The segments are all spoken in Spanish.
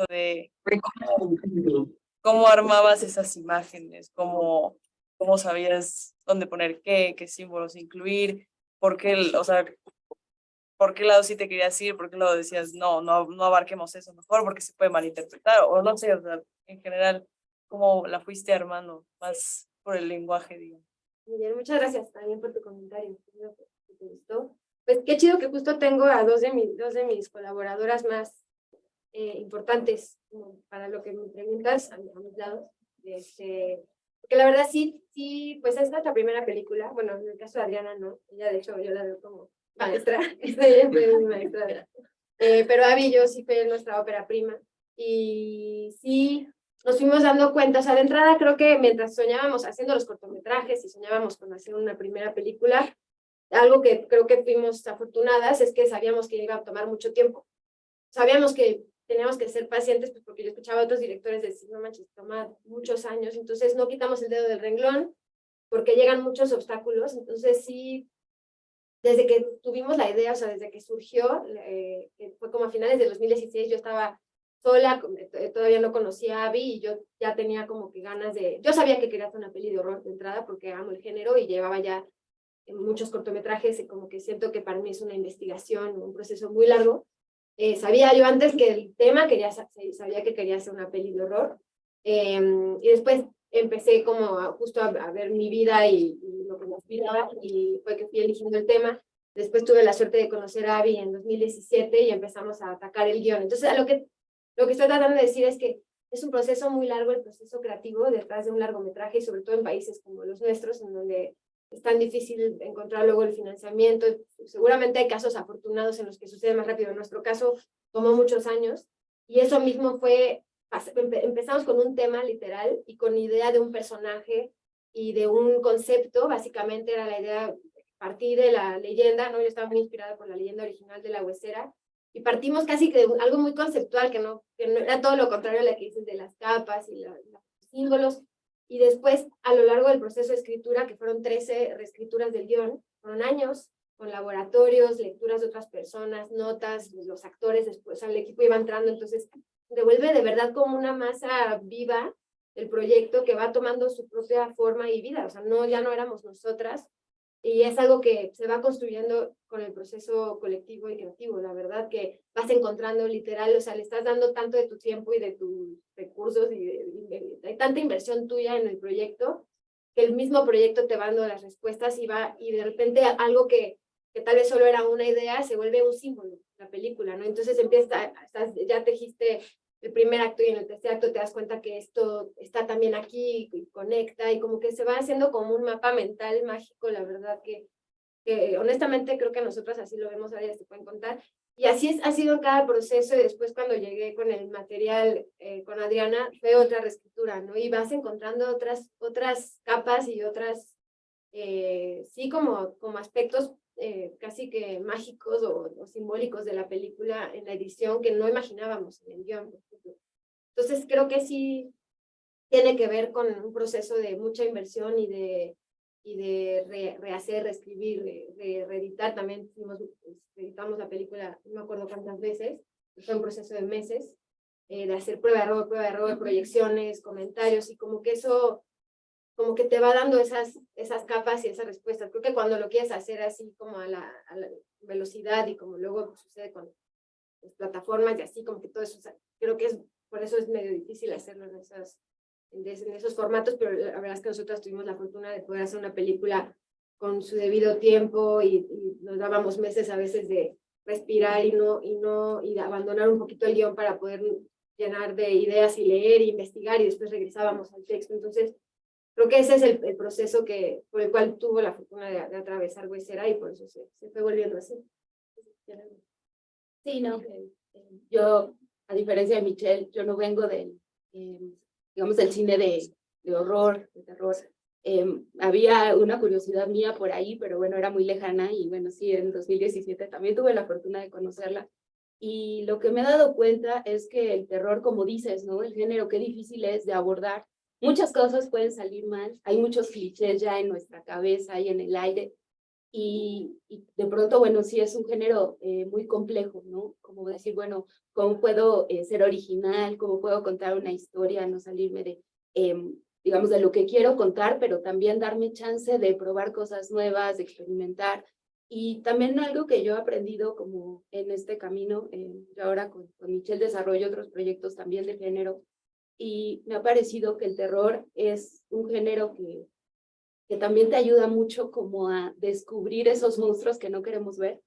de cómo armabas esas imágenes, cómo sabías dónde poner qué símbolos incluir, por qué, o sea, por qué lado sí te querías ir, por qué lado decías, no abarquemos eso mejor, porque se puede malinterpretar, o no sé, o sea, en general, cómo la fuiste armando, más por el lenguaje, digamos. Muy bien, muchas gracias también por tu comentario. Creo que te gustó. Pues qué chido que justo tengo a dos de mis colaboradoras más importantes para lo que me preguntas a mis lados. Porque la verdad sí, pues esta es nuestra primera película. Bueno, en el caso de Adriana no. Ella de hecho yo la veo como maestra. Ella fue mi maestra. Pero Abby y yo sí fue nuestra ópera prima. Y sí, nos fuimos dando cuenta, o sea, de entrada creo que mientras soñábamos haciendo los cortometrajes y soñábamos con hacer una primera película, algo que creo que fuimos afortunadas es que sabíamos que iba a tomar mucho tiempo. Sabíamos que teníamos que ser pacientes, pues porque yo escuchaba a otros directores decir, no manches, toma muchos años, entonces no quitamos el dedo del renglón porque llegan muchos obstáculos, entonces sí, desde que tuvimos la idea, o sea, desde que surgió, que fue como a finales de 2016, yo estaba sola, todavía no conocía a Abby y yo ya tenía como que ganas de... Yo sabía que quería hacer una peli de horror de entrada porque amo el género y llevaba ya muchos cortometrajes y como que siento que para mí es una investigación, un proceso muy largo. Sabía yo antes que el tema, sabía que quería hacer una peli de horror. Y después empecé como justo a ver mi vida y lo que me inspiraba y fue que fui eligiendo el tema. Después tuve la suerte de conocer a Abby en 2017 y empezamos a atacar el guión. Entonces, lo que estoy tratando de decir es que es un proceso muy largo, el proceso creativo detrás de un largometraje y sobre todo en países como los nuestros, en donde es tan difícil encontrar luego el financiamiento. Seguramente hay casos afortunados en los que sucede más rápido. En nuestro caso tomó muchos años y eso mismo fue, empezamos con un tema literal y con idea de un personaje y de un concepto. Básicamente era la idea partir de la leyenda, ¿no? Yo estaba muy inspirada por la leyenda original de la Huesera y partimos casi que de algo muy conceptual, que no era todo lo contrario a lo que dices de las capas y los símbolos. Y después, a lo largo del proceso de escritura, que fueron 13 reescrituras del guión, fueron años, con laboratorios, lecturas de otras personas, notas, los actores, después, o sea, el equipo iba entrando, entonces devuelve de verdad como una masa viva el proyecto que va tomando su propia forma y vida, o sea, ya no éramos nosotras, y es algo que se va construyendo con el proceso colectivo y creativo, la verdad que vas encontrando literal, o sea, le estás dando tanto de tu tiempo y de tus recursos y hay tanta inversión tuya en el proyecto que el mismo proyecto te va dando las respuestas y de repente algo que tal vez solo era una idea se vuelve un símbolo, la película, ¿no? Entonces ya tejiste el primer acto y en el tercer acto te das cuenta que esto está también aquí y conecta y como que se va haciendo como un mapa mental mágico, la verdad que honestamente creo que nosotros así lo vemos, ahora ya se pueden contar. Y así ha sido cada proceso y después cuando llegué con el material con Adriana fue otra reescritura, ¿no? Y vas encontrando otras capas y otras, sí, como aspectos casi que mágicos o simbólicos de la película en la edición que no imaginábamos en el guión, por ejemplo. Entonces creo que sí tiene que ver con un proceso de mucha inversión y de rehacer, reescribir, reeditar. También editamos la película, no me acuerdo cuántas veces, fue un proceso de meses, de hacer prueba de error, proyecciones, comentarios, y como que eso, como que te va dando esas capas y esas respuestas. Creo que cuando lo quieres hacer así como a la velocidad y como luego sucede con las plataformas y así, como que todo eso, o sea, creo que por eso es medio difícil hacerlo en esos formatos, pero la verdad es que nosotros tuvimos la fortuna de poder hacer una película con su debido tiempo y nos dábamos meses a veces de respirar y de abandonar un poquito el guión para poder llenar de ideas y leer e investigar y después regresábamos al texto. Entonces, creo que ese es el proceso por el cual tuvo la fortuna de atravesar Huesera y por eso se fue volviendo así. Sí, no. Yo, a diferencia de Michelle, yo no vengo del, digamos, del cine de horror, de terror. Había una curiosidad mía por ahí, pero bueno, era muy lejana y bueno, sí, en 2017 también tuve la fortuna de conocerla. Y lo que me he dado cuenta es que el terror, como dices, ¿no? El género, qué difícil es de abordar. Muchas cosas pueden salir mal, hay muchos clichés ya en nuestra cabeza y en el aire, y de pronto, bueno, sí es un género muy complejo, ¿no? Como decir, bueno, ¿cómo puedo ser original? ¿Cómo puedo contar una historia? No salirme de, digamos, de lo que quiero contar, pero también darme chance de probar cosas nuevas, de experimentar. Y también algo que yo he aprendido como en este camino, yo ahora con Michelle desarrollo otros proyectos también de género, y me ha parecido que el terror es un género que también te ayuda mucho como a descubrir esos monstruos que no queremos ver.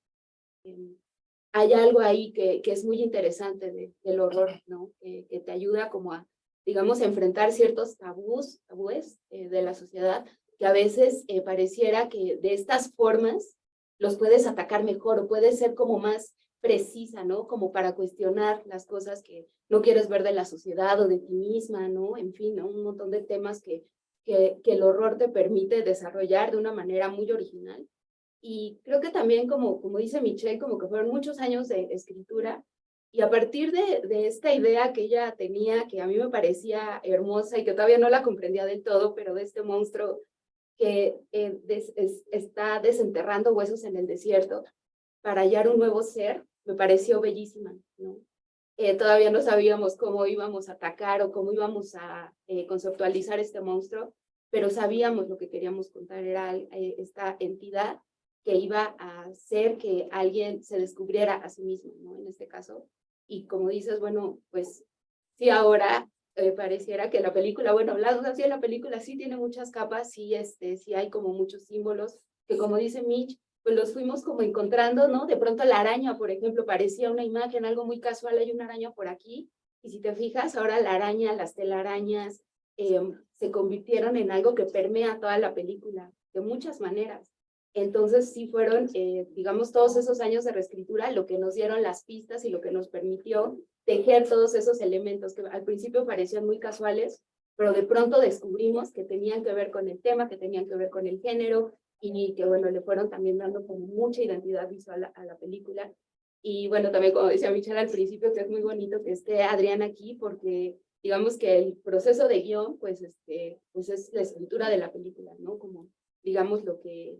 Hay algo ahí que es muy interesante del horror, ¿no? Que te ayuda como a, digamos, enfrentar ciertos tabúes de la sociedad, que a veces pareciera que de estas formas los puedes atacar mejor o puedes ser como más precisa, ¿no? Como para cuestionar las cosas que no quieres ver de la sociedad o de ti misma, ¿no? En fin, ¿no? Un montón de temas que el horror te permite desarrollar de una manera muy original. Y creo que también, como dice Michelle, como que fueron muchos años de escritura, y a partir de esta idea que ella tenía, que a mí me parecía hermosa y que todavía no la comprendía del todo, pero de este monstruo que está desenterrando huesos en el desierto para hallar un nuevo ser, me pareció bellísima, ¿no? Todavía no sabíamos cómo íbamos a atacar o cómo íbamos a conceptualizar este monstruo, pero sabíamos lo que queríamos contar, era esta entidad que iba a hacer que alguien se descubriera a sí mismo, ¿no? En este caso. Y como dices, bueno, pues sí, ahora pareciera que la película, bueno, hablando así de la película, sí tiene muchas capas, sí, sí hay como muchos símbolos, que como dice Mitch, pues los fuimos como encontrando, ¿no? De pronto la araña, por ejemplo, parecía una imagen, algo muy casual, hay una araña por aquí, y si te fijas, ahora la araña, las telarañas, se convirtieron en algo que permea toda la película, de muchas maneras. Entonces sí fueron, digamos, todos esos años de reescritura lo que nos dieron las pistas y lo que nos permitió tejer todos esos elementos que al principio parecían muy casuales, pero de pronto descubrimos que tenían que ver con el tema, que tenían que ver con el género, y que bueno, le fueron también dando como mucha identidad visual a la película. Y bueno, también como decía Michelle al principio, que es muy bonito que esté Adrián aquí, porque digamos que el proceso de guión, pues, pues es la escritura de la película, ¿no? Como digamos lo que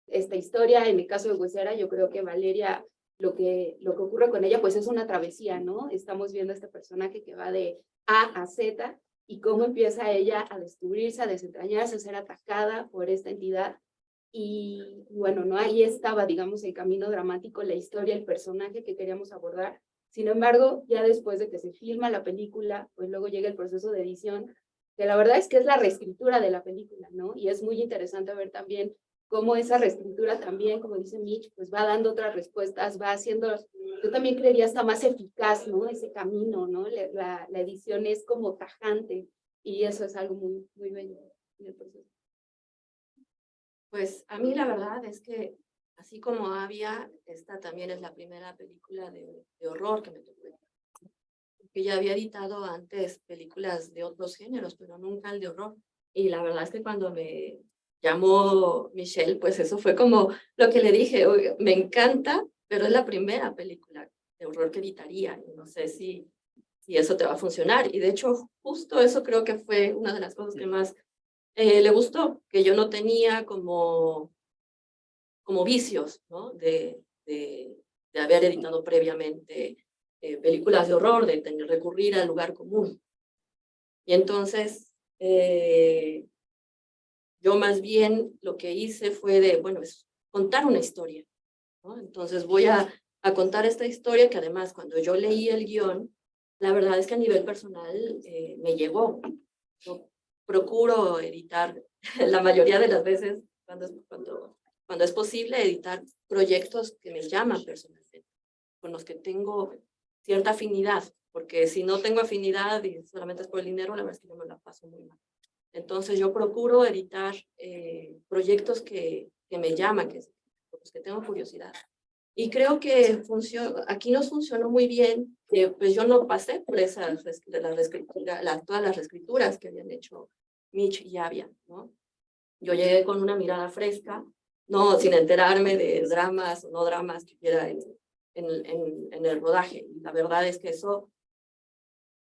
esta historia, en el caso de Huesera, yo creo que Valeria, lo que ocurre con ella, pues es una travesía, ¿no? Estamos viendo a este personaje que va de A a Z y cómo empieza ella a descubrirse, a desentrañarse, a ser atacada por esta entidad. Y bueno, ¿no? Ahí estaba, digamos, el camino dramático, la historia, el personaje que queríamos abordar. Sin embargo, ya después de que se filma la película, pues luego llega el proceso de edición, que la verdad es que es la reescritura de la película, ¿no? Y es muy interesante ver también cómo esa reescritura también, como dice Mitch, pues va dando otras respuestas, va haciendo, yo también creería está más eficaz, ¿no? Ese camino, ¿no? La edición es como tajante y eso es algo muy, muy bello en el proceso. Pues a mí la verdad es que, así como había, esta también es la primera película de horror que me tocó. Que ya había editado antes películas de otros géneros, pero nunca el de horror. Y la verdad es que cuando me llamó Michelle, pues eso fue como lo que le dije, oye, me encanta, pero es la primera película de horror que editaría. Y no sé si eso te va a funcionar. Y de hecho, justo eso creo que fue una de las cosas que más le gustó, que yo no tenía como vicios, ¿no? De haber editado previamente películas de horror, de recurrir al lugar común. Y entonces, yo más bien lo que hice fue bueno, es contar una historia, ¿no? Entonces voy a contar esta historia que además cuando yo leí el guión, la verdad es que a nivel personal me llegó. Yo procuro editar la mayoría de las veces, cuando es posible, editar proyectos que me llaman personalmente, con los que tengo cierta afinidad, porque si no tengo afinidad y solamente es por el dinero, la verdad es que yo me la paso muy mal. Entonces yo procuro editar proyectos que me llaman, por los que tengo curiosidad. Y creo que aquí nos funcionó muy bien, pues yo no pasé por todas las reescrituras que habían hecho Mitch y Avia, ¿no? Yo llegué con una mirada fresca, no sin enterarme de dramas o no dramas que hubiera en el rodaje. La verdad es que eso,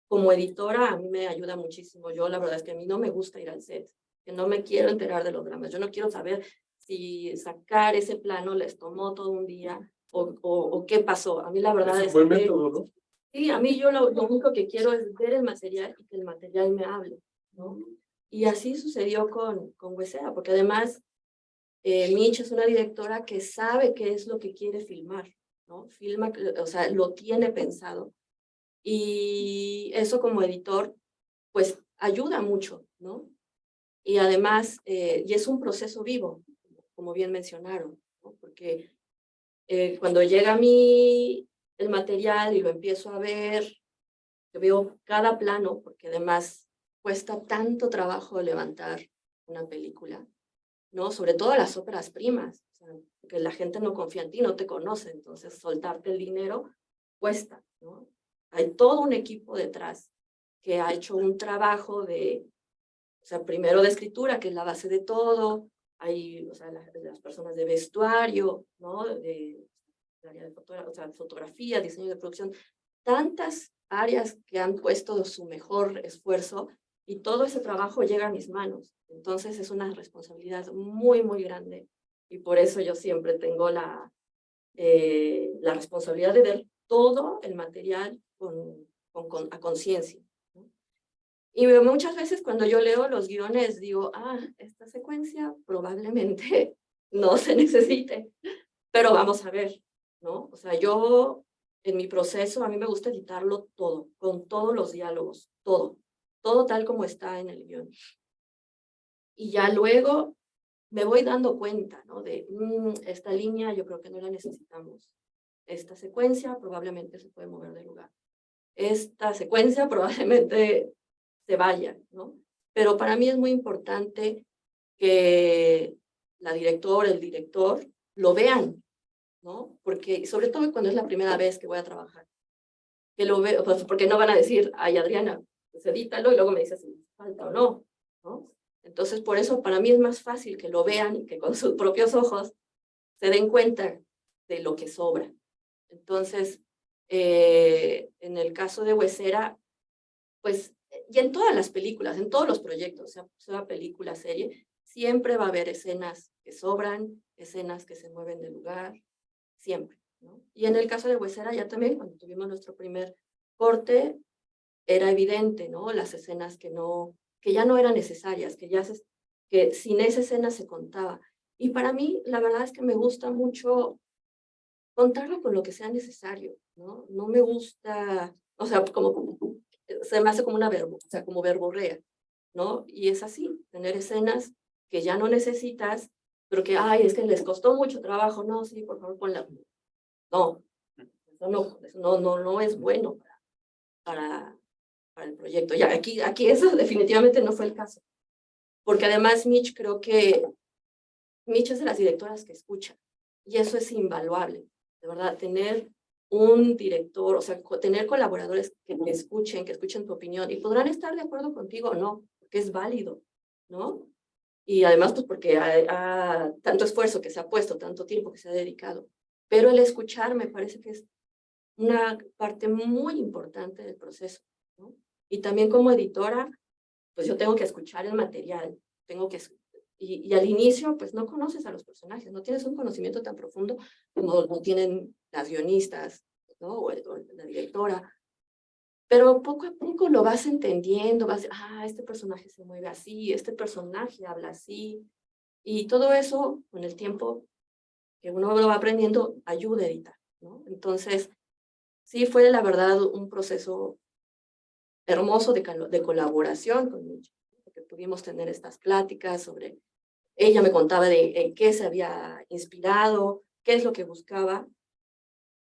como editora, a mí me ayuda muchísimo. Yo la verdad es que a mí no me gusta ir al set, que no me quiero enterar de los dramas. Yo no quiero saber si sacar ese plano les tomó todo un día o qué pasó. A mí la verdad Es es un buen que método, ¿no? sí, a mí yo lo único que quiero es ver el material y que el material me hable, ¿no? Y así sucedió con Huesera, porque además Mitch es una directora que sabe qué es lo que quiere filmar, ¿no? Filma, o sea, lo tiene pensado. Y eso como editor, pues ayuda mucho, ¿no? Y además, y es un proceso vivo, como bien mencionaron, ¿no? Porque cuando llega a mí el material y lo empiezo a ver, yo veo cada plano, porque además cuesta tanto trabajo levantar una película, ¿no? Sobre todo las óperas primas, o sea, porque la gente no confía en ti, no te conoce, entonces soltarte el dinero cuesta, ¿no? Hay todo un equipo detrás que ha hecho un trabajo de, o sea, primero de escritura, que es la base de todo, hay, o sea, las personas de vestuario, ¿no? De o sea, fotografía, diseño de producción, tantas áreas que han puesto su mejor esfuerzo y todo ese trabajo llega a mis manos. Entonces es una responsabilidad muy, muy grande y por eso yo siempre tengo la responsabilidad de ver todo el material a conciencia, ¿no? Y muchas veces cuando yo leo los guiones digo, esta secuencia probablemente no se necesite, pero vamos a ver, ¿no? O sea, yo en mi proceso a mí me gusta editarlo todo, con todos los diálogos, todo tal como está en el guión. Y ya luego me voy dando cuenta, ¿no? De esta línea yo creo que no la necesitamos. Esta secuencia probablemente se puede mover de lugar. Esta secuencia probablemente se vaya, ¿no? Pero para mí es muy importante que la directora, el director, lo vean, ¿no? Porque, sobre todo cuando es la primera vez que voy a trabajar, que lo veo, pues, porque no van a decir, ay, Adriana, pues edítalo, y luego me dices si falta o no, ¿no? Entonces, por eso para mí es más fácil que lo vean y que con sus propios ojos se den cuenta de lo que sobra. Entonces, en el caso de Huesera, pues, y en todas las películas, en todos los proyectos, sea película, serie, siempre va a haber escenas que sobran, escenas que se mueven de lugar, siempre, ¿no? Y en el caso de Huesera ya también, cuando tuvimos nuestro primer corte, era evidente, ¿no? Las escenas que ya no eran necesarias, que sin esa escena se contaba. Y para mí, la verdad es que me gusta mucho contarlo con lo que sea necesario, ¿no? No me gusta, o sea, se me hace como o sea, como verborrea, ¿no? Y es así, tener escenas que ya no necesitas, pero que, ay, es que les costó mucho trabajo, no, sí, por favor, ponla. No, no es bueno para el proyecto. Ya, aquí eso definitivamente no fue el caso. Porque además creo que Mitch es de las directoras que escucha. Y eso es invaluable. De verdad, tener un director, o sea, tener colaboradores que te escuchen, que escuchen tu opinión, y podrán estar de acuerdo contigo o no, porque es válido, ¿no? Y además, pues porque tanto esfuerzo que se ha puesto, tanto tiempo que se ha dedicado. Pero el escuchar me parece que es una parte muy importante del proceso, ¿no? Y también como editora, pues yo tengo que escuchar el material, y al inicio, pues no conoces a los personajes, no tienes un conocimiento tan profundo como lo tienen las guionistas, ¿no? O la directora. Pero poco a poco lo vas entendiendo, este personaje se mueve así, este personaje habla así, y todo eso, con el tiempo que uno lo va aprendiendo, ayuda a editar, ¿no? Entonces, sí fue la verdad un proceso hermoso de colaboración con ella, porque pudimos tener estas pláticas sobre, ella me contaba de en qué se había inspirado, qué es lo que buscaba,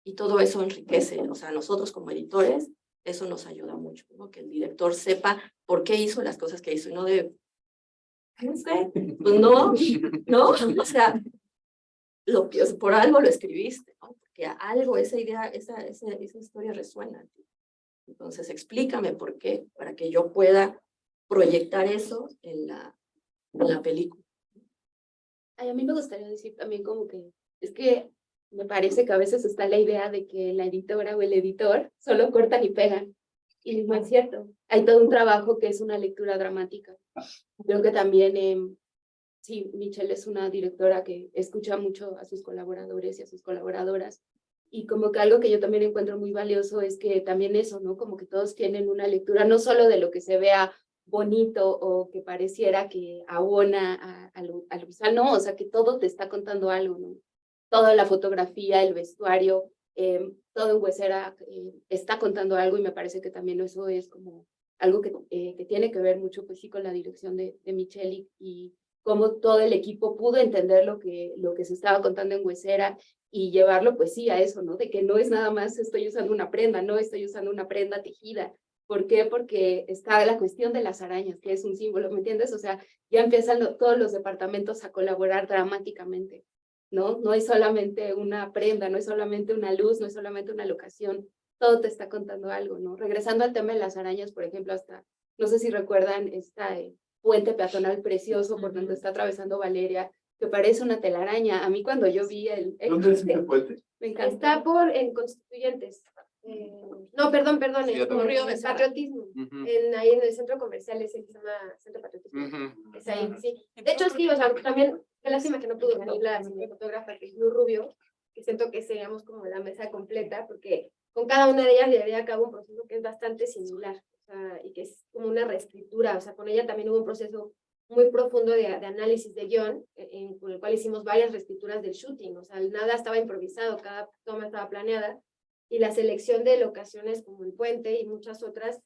y todo eso enriquece, o sea, nosotros como editores, eso nos ayuda mucho, ¿no? Que el director sepa por qué hizo las cosas que hizo, y no no sé, pues no, o sea, por algo lo escribiste, ¿no? Porque algo, esa idea, esa historia resuena. Entonces, explícame por qué, para que yo pueda proyectar eso en la película. Ay, a mí me gustaría decir también como que es que me parece que a veces está la idea de que la editora o el editor solo cortan y pegan. Y no es cierto. Hay todo un trabajo que es una lectura dramática. Creo que también sí, Michelle es una directora que escucha mucho a sus colaboradores y a sus colaboradoras. Y como que algo que yo también encuentro muy valioso es que también eso, ¿no? Como que todos tienen una lectura, no solo de lo que se vea bonito o que pareciera que abona a lo visual, no, o sea, que todo te está contando algo, ¿no? Toda la fotografía, el vestuario, todo en Huesera está contando algo y me parece que también eso es como algo que tiene que ver mucho, pues sí, con la dirección de Michelle y cómo todo el equipo pudo entender lo que se estaba contando en Huesera y llevarlo, pues sí, a eso, ¿no? De que no es nada más estoy usando una prenda, no estoy usando una prenda tejida. ¿Por qué? Porque está la cuestión de las arañas, que es un símbolo, ¿me entiendes? O sea, ya empiezan todos los departamentos a colaborar dramáticamente, ¿no? No es solamente una prenda, no es solamente una luz, no es solamente una locación, todo te está contando algo, ¿no? Regresando al tema de las arañas, por ejemplo, hasta, no sé si recuerdan esta puente peatonal precioso por donde está atravesando Valeria, que parece una telaraña. A mí cuando yo vi ¿Dónde es este puente? me encantó. Está en Constituyentes. No, perdón, Sí, ya te Río en Becerra. Patriotismo. Ujú. Ahí en el centro comercial es el que se llama Centro Patriotismo. Ujú. Es ahí, sí. De hecho, sí, o sea, también, qué lástima que no pudo venir la cinefotógrafa que es Luz Rubio, que siento que seríamos como la mesa completa, porque con cada una de ellas llevaría a cabo un proceso que es bastante similar, o sea, y que es como una reescritura, o sea, con ella también hubo un proceso muy profundo de análisis de guión, con el cual hicimos varias reescrituras del shooting, o sea, nada estaba improvisado, cada toma estaba planeada, y la selección de locaciones como el puente y muchas otras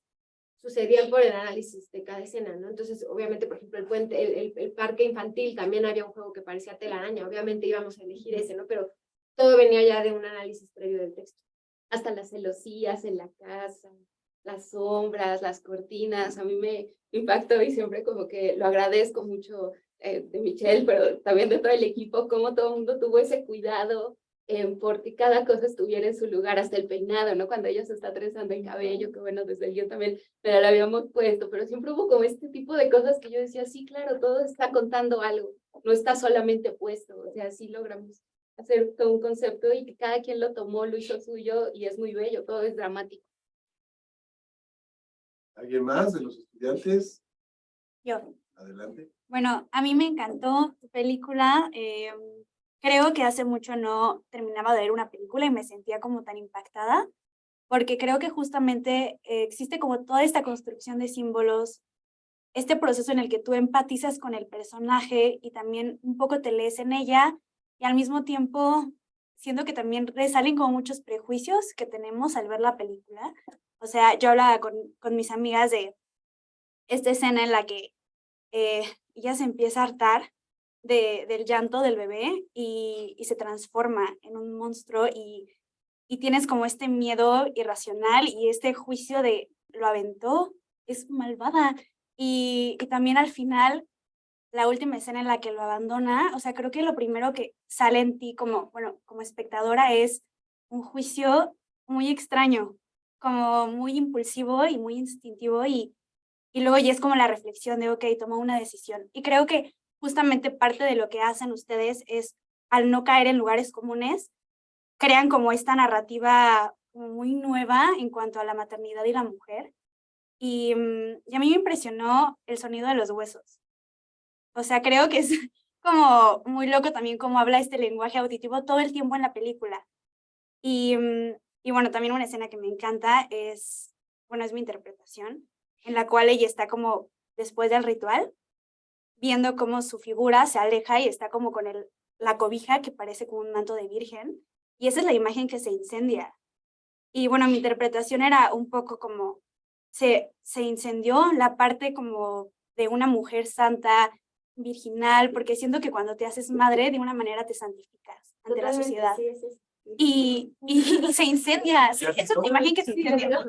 sucedían por el análisis de cada escena, ¿no? Entonces, obviamente, por ejemplo, el puente, el parque infantil, también había un juego que parecía telaraña, obviamente íbamos a elegir ese, ¿no? Pero todo venía ya de un análisis previo del texto. Hasta las celosías en la casa, las sombras, las cortinas, a mí me impactó y siempre como que lo agradezco mucho de Michelle, pero también de todo el equipo, cómo todo el mundo tuvo ese cuidado porque cada cosa estuviera en su lugar, hasta el peinado, ¿no? Cuando ella se está trenzando el cabello, que bueno, desde el guión también me lo habíamos puesto, pero siempre hubo como este tipo de cosas que yo decía, sí, claro, todo está contando algo, no está solamente puesto, o sea, sí logramos hacer todo un concepto y que cada quien lo tomó, lo hizo suyo y es muy bello, todo es dramático. ¿Alguien más de los estudiantes? Yo. Adelante. Bueno, a mí me encantó tu película. Creo que hace mucho no terminaba de ver una película y me sentía como tan impactada, porque creo que justamente existe como toda esta construcción de símbolos, este proceso en el que tú empatizas con el personaje y también un poco te lees en ella, y al mismo tiempo siento que también resalen como muchos prejuicios que tenemos al ver la película. O sea, yo hablaba con mis amigas de esta escena en la que ella se empieza a hartar del llanto del bebé y se transforma en un monstruo y tienes como este miedo irracional y este juicio de lo aventó, es malvada. Y también al final, la última escena en la que lo abandona, o sea, creo que lo primero que sale en ti como, bueno, como espectadora es un juicio muy extraño, como muy impulsivo y muy instintivo y luego ya es como la reflexión de, ok, tomó una decisión. Y creo que justamente parte de lo que hacen ustedes es, al no caer en lugares comunes, crean como esta narrativa como muy nueva en cuanto a la maternidad y la mujer. Y a mí me impresionó el sonido de los huesos. O sea, creo que es como muy loco también cómo habla este lenguaje auditivo todo el tiempo en la película. Y bueno, también una escena que me encanta es, bueno, es mi interpretación, en la cual ella está como después del ritual, viendo cómo su figura se aleja y está como con la cobija que parece como un manto de virgen, y esa es la imagen que se incendia. Y bueno, mi interpretación era un poco como, se incendió la parte como de una mujer santa, virginal, porque siento que cuando te haces madre, de una manera te santificas ante la sociedad. Sí, sí, sí. Y se incendia, sí, esa es la imagen que se incendia.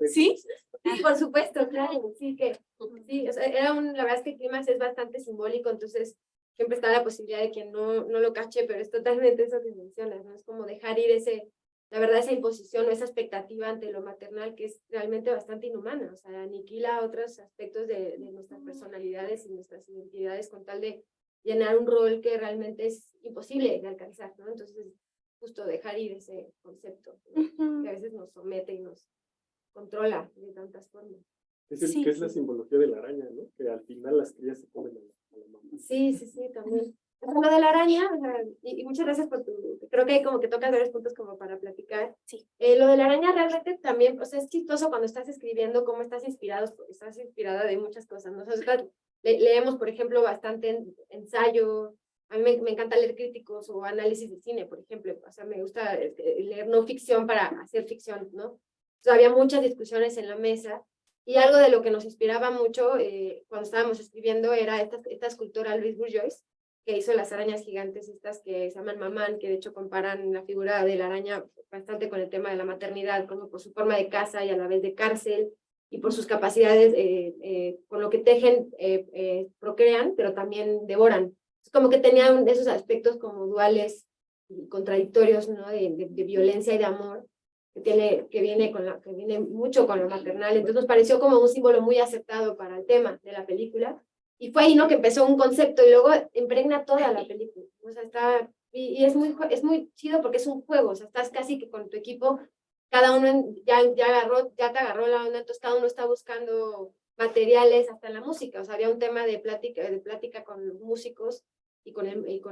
¿Sí? Sí, por supuesto, claro, sí que, sí, o sea, la verdad es que el clímax es bastante simbólico, entonces siempre está la posibilidad de que no lo cache, pero es totalmente eso que mencionas, ¿no? Es como dejar ir la verdad, esa imposición o esa expectativa ante lo maternal que es realmente bastante inhumana, o sea, aniquila otros aspectos de nuestras personalidades y nuestras identidades con tal de llenar un rol que realmente es imposible de alcanzar, ¿no? Entonces, justo dejar ir ese concepto, ¿no? Que a veces nos somete y nos controla de tantas formas. Es, que es la simbología de la araña, ¿no? Que al final las crías se comen a la mamá. Sí, también. O sea, lo de la araña, o sea, y muchas gracias por tu, creo que como que tocas varios puntos como para platicar. Sí. Lo de la araña realmente también, o sea, es chistoso cuando estás escribiendo cómo estás inspirado, porque estás inspirada de muchas cosas, ¿no? O sea, leemos, por ejemplo, bastante ensayo, a mí me encanta leer críticos o análisis de cine, por ejemplo, o sea, me gusta leer no ficción para hacer ficción, ¿no? O sea, había muchas discusiones en la mesa. Y algo de lo que nos inspiraba mucho cuando estábamos escribiendo era esta escultora Louise Bourgeois, que hizo las arañas gigantes estas que se llaman mamán, que de hecho comparan la figura de la araña bastante con el tema de la maternidad, como por su forma de casa y a la vez de cárcel, y por sus capacidades, con lo que tejen, procrean, pero también devoran. Es como que tenían esos aspectos como duales y contradictorios, ¿no? De violencia y de amor, que viene mucho con lo maternal. Entonces nos pareció como un símbolo muy aceptado para el tema de la película. Y fue ahí, ¿no? Que empezó un concepto y luego impregna toda la película. O sea, y es muy chido porque es un juego. O sea, estás casi que con tu equipo, cada uno ya te agarró la onda, entonces cada uno está buscando materiales, hasta en la música. O sea, había un tema de plática con los músicos y con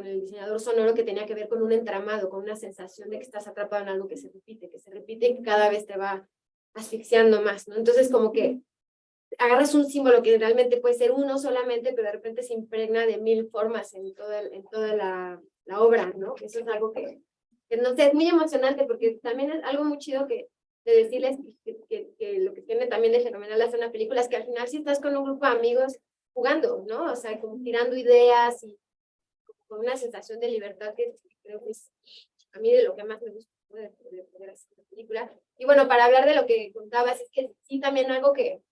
el diseñador sonoro que tenía que ver con un entramado, con una sensación de que estás atrapado en algo que se repite y que cada vez te va asfixiando más, ¿no? Entonces, como que agarras un símbolo que realmente puede ser uno solamente, pero de repente se impregna de 1000 formas en toda la obra, ¿no? Eso es algo que no sé, es muy emocionante porque también es algo muy chido de decirles que lo que tiene también de fenomenal hacer una película es que al final si estás con un grupo de amigos jugando, ¿no? O sea, como tirando ideas y con una sensación de libertad que creo que es a mí de lo que más me gusta, ¿no? de poder hacer una película. Y bueno, para hablar de lo que contabas, es que sí también algo que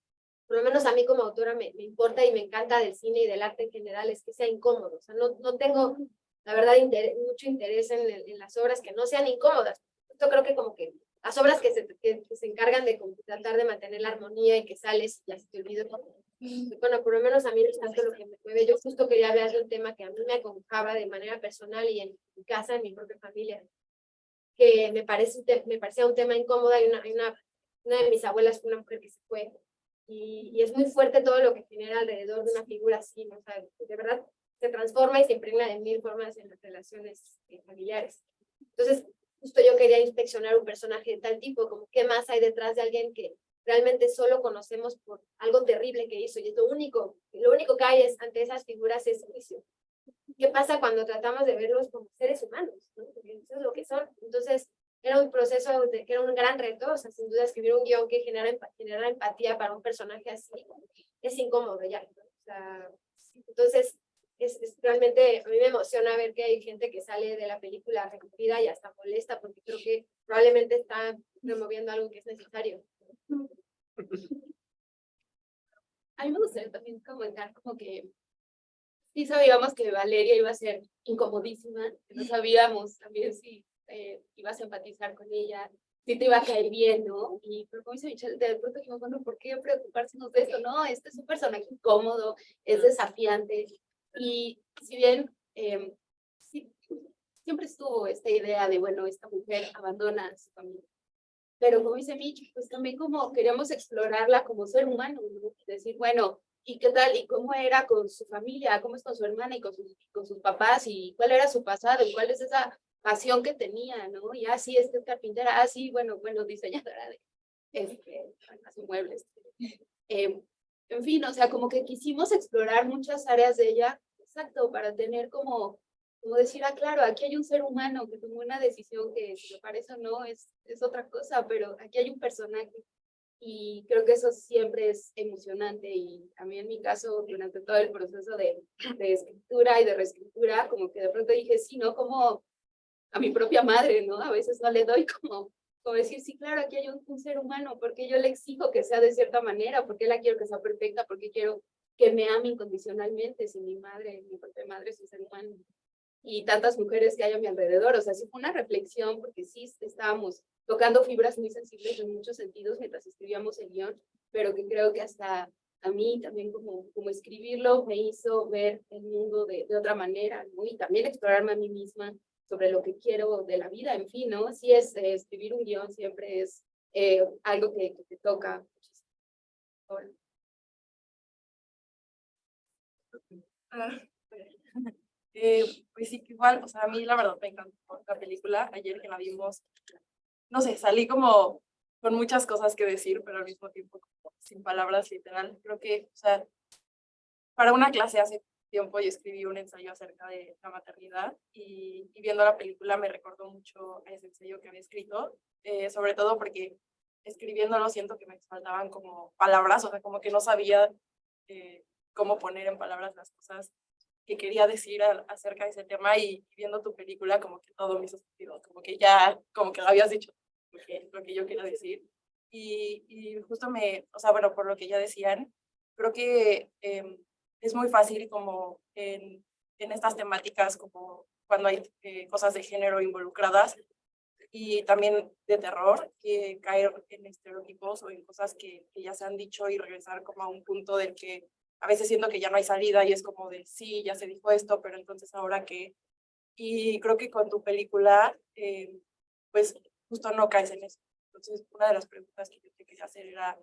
por lo menos a mí como autora me importa y me encanta del cine y del arte en general, es que sea incómodo. O sea, no tengo, la verdad, mucho interés en las obras que no sean incómodas. Yo creo que como que las obras que se encargan de como tratar de mantener la armonía y que sales y ya se te olvida. Bueno, por lo menos a mí es tanto lo que me mueve. Yo justo quería hablar de un tema que a mí me acongojaba de manera personal y en mi casa, en mi propia familia, que me parecía un tema incómodo. Una de mis abuelas fue una mujer que se fue y es muy fuerte todo lo que genera alrededor de una figura así, ¿no? O sea, de verdad se transforma y se impregna de 1000 formas en las relaciones familiares. Entonces, justo yo quería inspeccionar un personaje de tal tipo, como qué más hay detrás de alguien que realmente solo conocemos por algo terrible que hizo, y es lo único que hay ante esas figuras es juicio. ¿Qué pasa cuando tratamos de verlos como seres humanos, ¿no? Porque eso es lo que son. Entonces, era un proceso que era un gran reto, o sea, sin duda escribir un guión que genera empatía para un personaje así es incómodo ya, ¿no? O sea, entonces, realmente, a mí me emociona ver que hay gente que sale de la película arrepentida y hasta molesta, porque creo que probablemente está removiendo algo que es necesario. A mí me gustaría también comentar como que sí sabíamos que Valeria iba a ser incomodísima, que no sabíamos también si ibas a empatizar con ella, si te iba a caer bien, ¿no? Y pero como dice Michelle, de pronto dijimos, bueno, ¿por qué preocuparse de esto? No, este es un personaje incómodo, es desafiante, y si bien sí, siempre estuvo esta idea de, bueno, esta mujer abandona a su familia, pero como dice Mitch, pues también como queríamos explorarla como ser humano, ¿no? Decir, bueno, ¿y qué tal? ¿Y cómo era con su familia? ¿Cómo es con su hermana y con sus papás? ¿Y cuál era su pasado? ¿Y cuál es esa pasión que tenía, no? Y así es carpintera, así, bueno, diseñadora de hace muebles. En fin, o sea, como que quisimos explorar muchas áreas de ella, exacto, para tener como decir, ah, claro, aquí hay un ser humano que tomó una decisión que si me parece o no es otra cosa, pero aquí hay un personaje y creo que eso siempre es emocionante y a mí en mi caso, durante todo el proceso de escritura y de reescritura, como que de pronto dije, sí, ¿no? Como a mi propia madre, ¿no? A veces no le doy como decir, sí, claro, aquí hay un ser humano, porque yo le exijo que sea de cierta manera, porque la quiero que sea perfecta, porque quiero que me ame incondicionalmente, si mi propia madre es un ser humano. Y tantas mujeres que hay a mi alrededor, o sea, sí fue una reflexión, porque sí estábamos tocando fibras muy sensibles en muchos sentidos mientras escribíamos el guión, pero que creo que hasta a mí también como escribirlo me hizo ver el mundo de otra manera, ¿no? Y también explorarme a mí misma sobre lo que quiero de la vida, en fin, ¿no? Sí es escribir un guión, siempre es algo que te toca muchísimo. Ahora. Pues sí, que igual, o sea, a mí la verdad me encantó la película. Ayer que la vimos, no sé, salí como con muchas cosas que decir, pero al mismo tiempo como sin palabras, literal. Creo que, o sea, para una clase hace tiempo yo escribí un ensayo acerca de la maternidad y viendo la película me recordó mucho a ese ensayo que había escrito, sobre todo porque escribiéndolo siento que me faltaban como palabras, o sea, como que no sabía cómo poner en palabras las cosas que quería decir acerca de ese tema y viendo tu película como que todo me hizo sentido, como que ya, como que lo habías dicho lo que yo quería decir. Y justo o sea, bueno, por lo que ya decían, creo que es muy fácil como en estas temáticas, como cuando hay cosas de género involucradas y también de terror, que caer en estereotipos o en cosas que ya se han dicho y regresar como a un punto del que a veces siento que ya no hay salida y es como de, sí, ya se dijo esto, pero entonces ahora qué. Y creo que con tu película, pues justo no caes en eso. Entonces, una de las preguntas que yo te quería hacer era,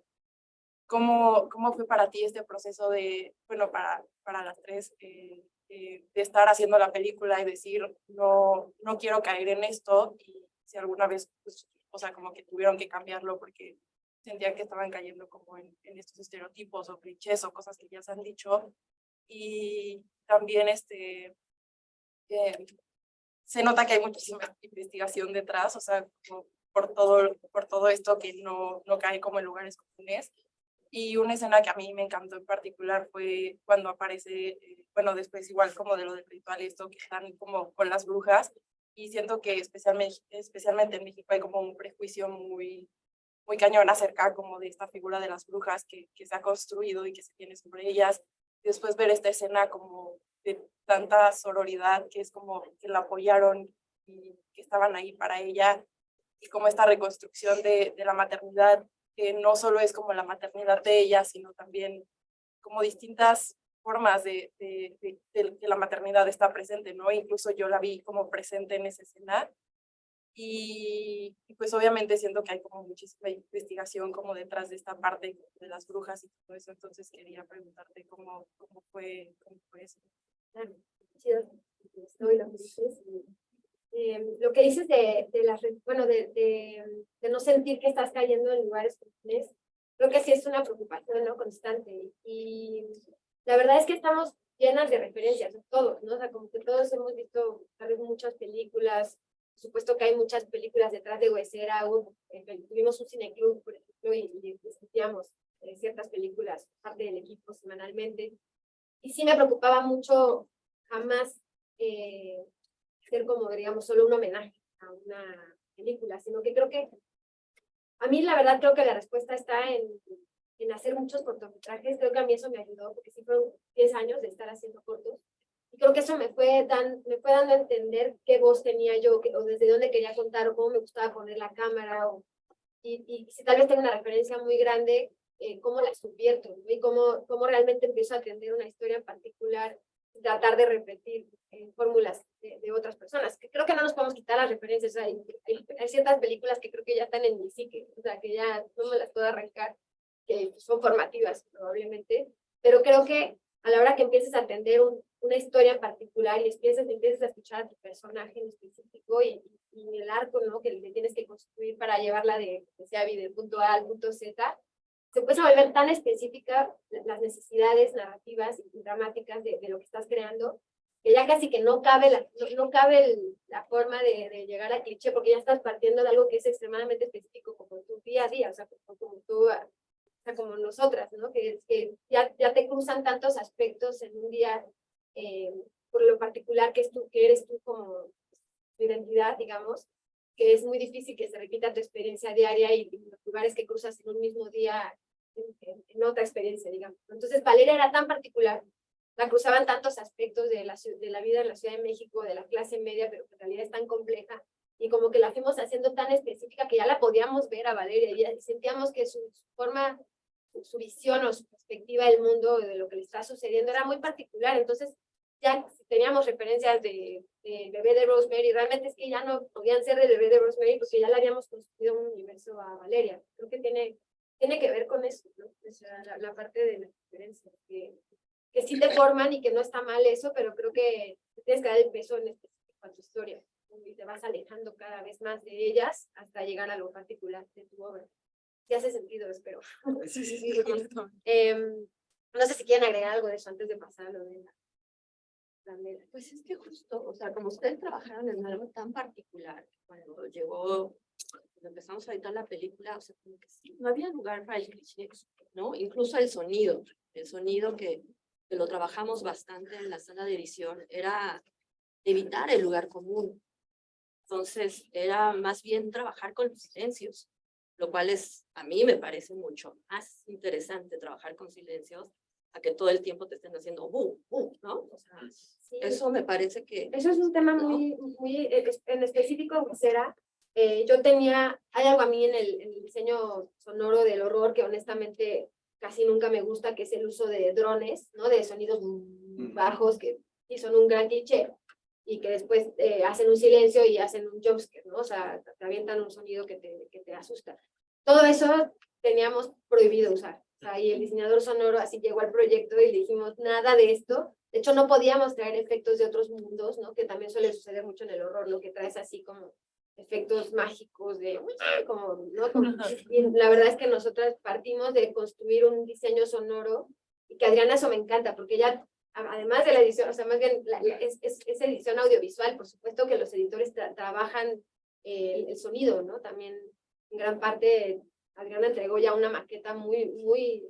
¿cómo fue para ti este proceso de, bueno, para las tres, de estar haciendo la película y decir, no quiero caer en esto? Y si alguna vez, pues, o sea, como que tuvieron que cambiarlo porque sentían que estaban cayendo como en estos estereotipos o clichés o cosas que ya se han dicho. Y también eh, se nota que hay muchísima investigación detrás, o sea, como por todo esto que no cae como en lugares comunes. Y una escena que a mí me encantó en particular fue cuando aparece, bueno, después igual como de lo del ritual, esto que están como con las brujas, y siento que especialmente en México hay como un prejuicio muy cañón acerca como de esta figura de las brujas que se ha construido y que se tiene sobre ellas. Después ver esta escena como de tanta sororidad, que es como que la apoyaron y que estaban ahí para ella, y como esta reconstrucción de la maternidad, que no solo es como la maternidad de ella, sino también como distintas formas que la maternidad está presente, ¿no? Incluso yo la vi como presente en esa escena y pues obviamente siento que hay como muchísima investigación como detrás de esta parte de las brujas y todo eso, entonces quería preguntarte cómo fue eso. Claro, chido. Estoy lo que dices. Lo que dices de las, bueno, de no sentir que estás cayendo en lugares comunes, creo que sí es una preocupación, ¿no? Constante. Y la verdad es que estamos llenas de referencias, todos, ¿no? O sea, como que todos hemos visto tal vez muchas películas, por supuesto que hay muchas películas detrás de Huesera, tuvimos un cineclub, por ejemplo, y discutíamos ciertas películas, parte del equipo semanalmente. Y sí me preocupaba mucho jamás ser como, digamos, solo un homenaje a una película, sino que creo que, a mí la verdad creo que la respuesta está en hacer muchos cortometrajes. Creo que a mí eso me ayudó, porque sí fueron 10 años de estar haciendo cortos, y creo que eso me fue dando a entender qué voz tenía yo, o desde dónde quería contar, o cómo me gustaba poner la cámara, y si tal vez tengo una referencia muy grande, cómo la subvierto, ¿no? Y cómo realmente empiezo a atender una historia en particular, tratar de repetir fórmulas de otras personas, que creo que no nos podemos quitar las referencias. O sea, hay ciertas películas que creo que ya están en mi psique, o sea, que ya no me las puedo arrancar, que son formativas probablemente, pero creo que a la hora que empieces a atender una historia en particular y empiezas a escuchar a tu personaje en específico y el arco, ¿no? Que le tienes que construir para llevarla de del punto A al punto Z, se puede volver tan específica las necesidades narrativas y dramáticas de lo que estás creando, que ya casi que no cabe no cabe la forma de llegar al cliché, porque ya estás partiendo de algo que es extremadamente específico como tu día a día, o sea, como tú, o sea, como nosotras, ¿no? Que ya te cruzan tantos aspectos en un día, por lo particular que eres tú como tu identidad, digamos, que es muy difícil que se repita tu experiencia diaria y los lugares que cruzas en un mismo día en otra experiencia, digamos. Entonces, Valeria era tan particular, la cruzaban tantos aspectos de la vida en la Ciudad de México, de la clase media, pero que en realidad es tan compleja, y como que la fuimos haciendo tan específica que ya la podíamos ver a Valeria, y sentíamos que su forma, su visión o su perspectiva del mundo, de lo que le está sucediendo, era muy particular. Entonces, ya teníamos referencias de Bebé de Rosemary, realmente es que ya no podían ser de Bebé de Rosemary porque ya le habíamos construido un universo a Valeria. Creo que tiene que ver con eso, ¿no? O sea, la parte de la diferencia, que que sí te forman y que no está mal eso, pero creo que te tienes que dar el peso en específico a tu historia y te vas alejando cada vez más de ellas hasta llegar a lo particular de tu obra. Si hace sentido, espero. Sí, sí, sí, completamente. No sé si quieren agregar algo de eso antes de pasar a lo de la Mela. Pues es que justo, o sea, como ustedes trabajaron en algo tan particular, cuando llegó, cuando empezamos a editar la película, o sea, como que sí, no había lugar para el cliché, ¿no? Incluso el sonido que lo trabajamos bastante en la sala de edición, era evitar el lugar común. Entonces, era más bien trabajar con los silencios, lo cual a mí me parece mucho más interesante trabajar con silencios a que todo el tiempo te estén haciendo ¿no? O sea, Sí. eso me parece que... Eso es un tema muy en específico en Huesera. Yo hay algo a mí en el diseño sonoro del horror que honestamente casi nunca me gusta, que es el uso de drones, ¿no? De sonidos bajos que sí son un gran cliché y que después hacen un silencio y hacen un jumpscare, ¿no? O sea, te avientan un sonido que te asusta. Todo eso teníamos prohibido usar. O sea, y el diseñador sonoro así llegó al proyecto y le dijimos, nada de esto. De hecho, no podíamos traer efectos de otros mundos, ¿no? Que también suele suceder mucho en el horror, lo que traes así como efectos mágicos como, ¿no? Y la verdad es que nosotras partimos de construir un diseño sonoro y que Adriana eso me encanta, porque ella, además de la edición, o sea, más bien es edición audiovisual, por supuesto que los editores trabajan el sonido, ¿no? También en gran parte Adriana entregó ya una maqueta muy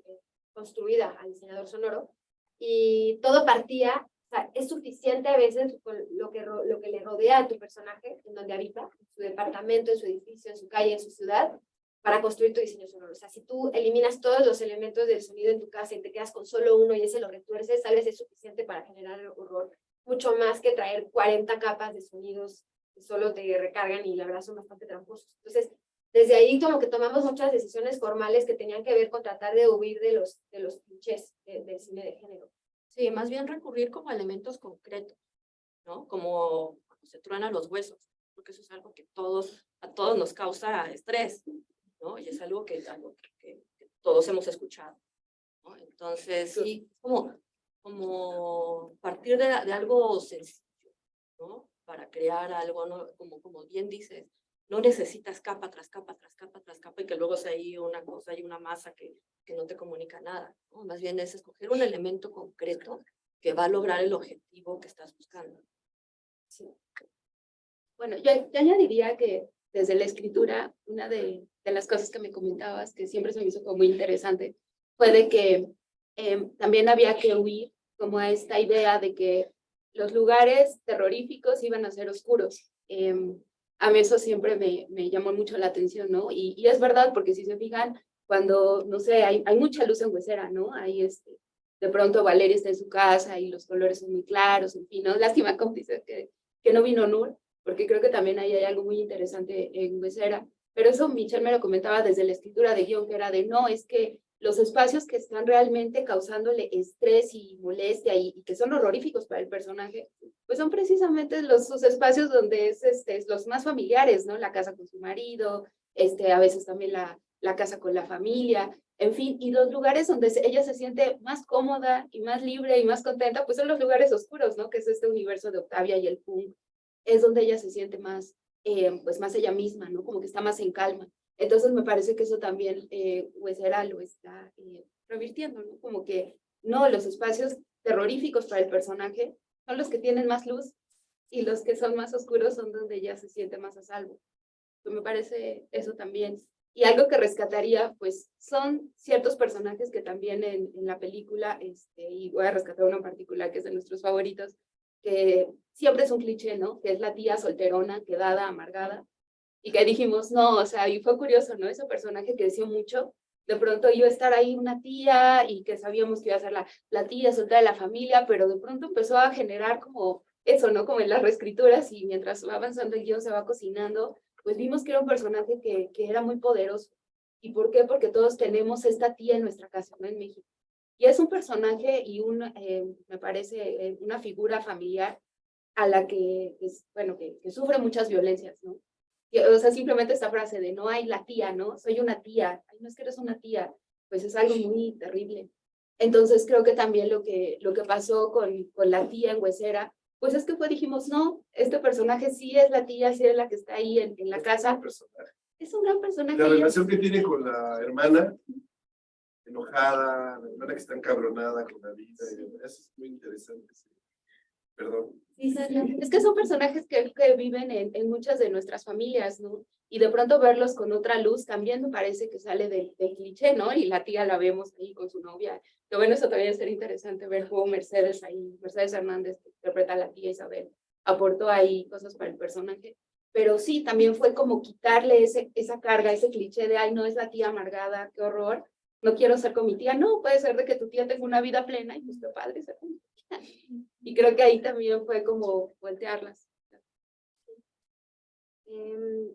construida al diseñador sonoro y todo partía, o sea, es suficiente a veces con lo que le rodea a tu personaje, en donde habita, en su departamento, en su edificio, en su calle, en su ciudad, para construir tu diseño sonoro. O sea, si tú eliminas todos los elementos del sonido en tu casa y te quedas con solo uno y ese lo retuerces, tal vez es suficiente para generar horror, mucho más que traer 40 capas de sonidos que solo te recargan y la verdad son bastante tramposos. Entonces, desde ahí como que tomamos muchas decisiones formales que tenían que ver con tratar de huir de los clichés del cine de género. Sí, más bien recurrir como a elementos concretos, ¿no? Como cuando se truenan los huesos, porque eso es algo que a todos nos causa estrés, ¿no? Y es algo que todos hemos escuchado, ¿no? Entonces, sí, como partir de algo sencillo, ¿no? Para crear algo, ¿no? Como bien dices, no necesitas capa tras capa, tras capa, tras capa, y que luego sea ahí una cosa y una masa que no te comunica nada, ¿no? Más bien es escoger un elemento concreto que va a lograr el objetivo que estás buscando. Sí. Bueno, yo añadiría que desde la escritura, una de las cosas que me comentabas, que siempre se me hizo como muy interesante, fue de que también había que huir como a esta idea de que los lugares terroríficos iban a ser oscuros. A mí eso siempre me llamó mucho la atención, ¿no? Y es verdad, porque si se fijan, cuando, no sé, hay mucha luz en Huesera, ¿no? Ahí de pronto Valeria está en su casa y los colores son muy claros, en fin, ¿no? Lástima, como dice, que no vino Nur, porque creo que también ahí hay algo muy interesante en Huesera. Pero eso Michelle me lo comentaba desde la escritura de guión, que era de, no, es que los espacios que están realmente causándole estrés y molestia y que son horroríficos para el personaje, pues son precisamente sus espacios donde es los más familiares, ¿no? La casa con su marido, a veces también la casa con la familia, en fin, y los lugares donde ella se siente más cómoda y más libre y más contenta, pues son los lugares oscuros, ¿no? Que es este universo de Octavia y el punk, es donde ella se siente más, pues más ella misma, ¿no? Como que está más en calma. Entonces me parece que eso también Huesera lo está revirtiendo, ¿no? Como que no, los espacios terroríficos para el personaje son los que tienen más luz y los que son más oscuros son donde ella se siente más a salvo. Me parece eso también. Y algo que rescataría, pues, son ciertos personajes que también en la película, y voy a rescatar uno en particular que es de nuestros favoritos, que siempre es un cliché, ¿no? Que es la tía solterona, quedada, amargada, y que dijimos, no, o sea, y fue curioso, ¿no? Ese personaje creció mucho, de pronto iba a estar ahí una tía y que sabíamos que iba a ser la tía soltera de la familia, pero de pronto empezó a generar como eso, ¿no? Como en las reescrituras y mientras va avanzando el guión se va cocinando, pues vimos que era un personaje que era muy poderoso. ¿Y por qué? Porque todos tenemos esta tía en nuestra casa, ¿no? En México. Y es un personaje y me parece una figura familiar a la que, bueno, que sufre muchas violencias, ¿no? O sea, simplemente esta frase de no hay la tía, ¿no? Soy una tía. Ay, no es que eres una tía. Pues es algo muy terrible. Entonces creo que también lo que pasó con la tía en Huesera, pues es que dijimos, no, este personaje sí es la tía, sí es la que está ahí en la casa. Personaje. Es un gran personaje. La y es- relación que tiene con la hermana, enojada, la hermana que está encabronada con la vida, y demás, eso es muy interesante. Sí. Perdón. Sí, Sasha. Es que son personajes que viven en muchas de nuestras familias, ¿no? Y de pronto verlos con otra luz también me parece que sale del cliché, ¿no? Y la tía la vemos ahí con su novia. Que bueno, eso también sería interesante ver cómo Mercedes ahí, Mercedes Hernández, que interpreta a la tía Isabel, aportó ahí cosas para el personaje. Pero sí, también fue como quitarle esa carga, ese cliché de, ay, no, es la tía amargada, qué horror, no quiero ser con mi tía. No, puede ser de que tu tía tenga una vida plena y pues qué padre ser con mi tía. Y creo que ahí también fue como voltearlas.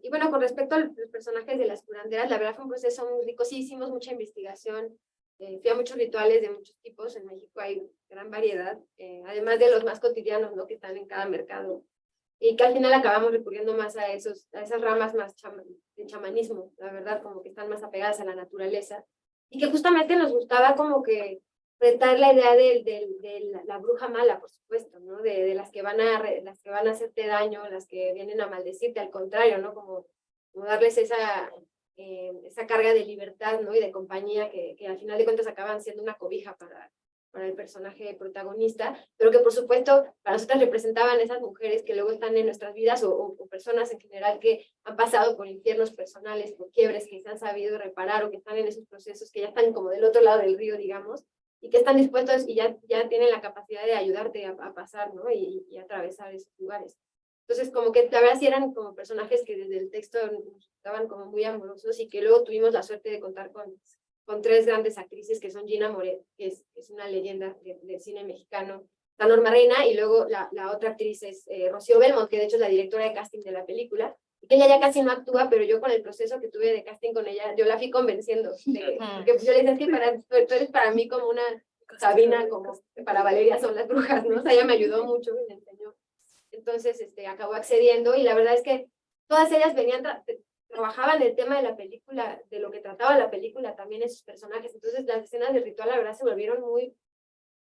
Y bueno, con respecto a los personajes de las curanderas, la verdad fue un proceso muy rico. Sí, hicimos mucha investigación. Fui a muchos rituales de muchos tipos. En México hay gran variedad, además de los más cotidianos, ¿no? Que están en cada mercado. Y que al final acabamos recurriendo más a esas ramas más de chamanismo, la verdad, como que están más apegadas a la naturaleza. Y que justamente nos gustaba como que retar la idea de la bruja mala, por supuesto, ¿no? De las que van a hacerte daño, las que vienen a maldecirte, al contrario, ¿no? Como darles esa carga de libertad, ¿no? Y de compañía que al final de cuentas acaban siendo una cobija para el personaje protagonista, pero que por supuesto para nosotras representaban esas mujeres que luego están en nuestras vidas o personas en general que han pasado por infiernos personales, por quiebres que se han sabido reparar o que están en esos procesos que ya están como del otro lado del río, digamos, y que están dispuestos y ya tienen la capacidad de ayudarte a pasar, ¿no? Y atravesar esos lugares. Entonces, como que la verdad sí eran como personajes que desde el texto estaban como muy amorosos y que luego tuvimos la suerte de contar con tres grandes actrices que son Gina Moret, que es una leyenda del cine mexicano, la Norma Reina, y luego la otra actriz es Rocío Belmont, que de hecho es la directora de casting de la película, y que ella ya casi no actúa, pero yo con el proceso que tuve de casting con ella, yo la fui convenciendo, porque yo le decía, es que tú eres para mí como una Sabina, como para Valeria son las brujas, ¿no? O sea, ella me ayudó mucho y me enseñó. Entonces, acabó accediendo, y la verdad es que todas ellas trabajaban el tema de la película, de lo que trataba la película, también esos personajes. Entonces las escenas de ritual, la verdad, se volvieron muy,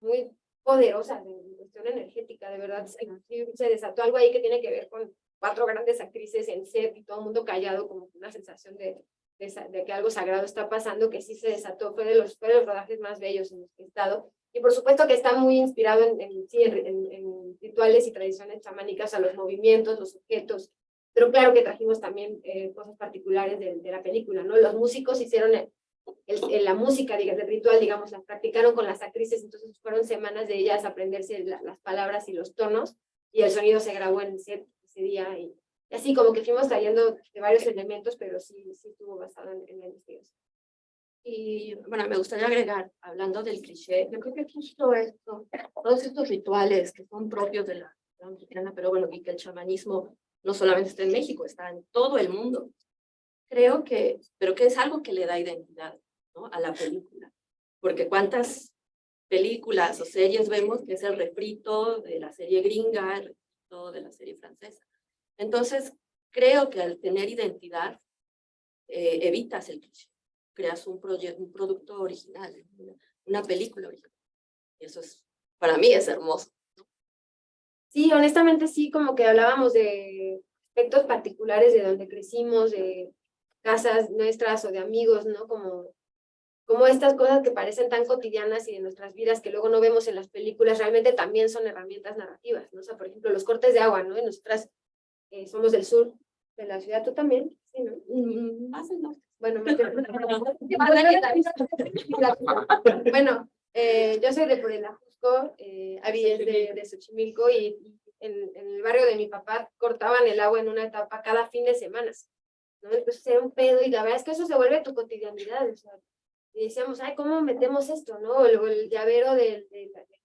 muy poderosas en cuestión energética, de verdad. Se desató algo ahí que tiene que ver con 4 grandes actrices en set y todo el mundo callado, como una sensación de que algo sagrado está pasando, que sí se desató. Fue de los rodajes más bellos en los que he estado. Y por supuesto que está muy inspirado en rituales y tradiciones chamánicas, a los movimientos, los objetos, pero claro que trajimos también cosas particulares de la película, ¿no? Los músicos hicieron la música del ritual, digamos, la practicaron con las actrices, entonces fueron semanas de ellas aprenderse las palabras y los tonos, y el sonido se grabó en set ese día, y así como que fuimos trayendo de varios elementos, pero sí estuvo basado en la investigación. Y bueno, me gustaría agregar, hablando del cliché, yo creo que justo esto, todos estos rituales que son propios de la mexicana, pero bueno, y que el chamanismo no solamente está en México, está en todo el mundo. Pero que es algo que le da identidad, ¿no? A la película. Porque cuántas películas o series vemos que es el refrito de la serie gringa, el refrito de la serie francesa. Entonces, creo que al tener identidad, evitas el cliché. Creas un producto original, una película original. Y eso para mí es hermoso. Sí, honestamente sí, como que hablábamos de aspectos particulares de donde crecimos, de casas nuestras o de amigos, ¿no? Como estas cosas que parecen tan cotidianas y de nuestras vidas que luego no vemos en las películas, realmente también son herramientas narrativas, ¿no? O sea, por ejemplo, los cortes de agua, ¿no? Y nosotras somos del sur de la ciudad, ¿tú también? Sí, ¿no? Más el norte. Bueno, bueno, yo soy de por el Ajusco, Abby es de Xochimilco, y en el barrio de mi papá cortaban el agua en una etapa cada fin de semana, ¿no? Entonces era un pedo, y la verdad es que eso se vuelve tu cotidianidad, o sea, y decíamos, ay, ¿cómo metemos esto, no? O el llavero de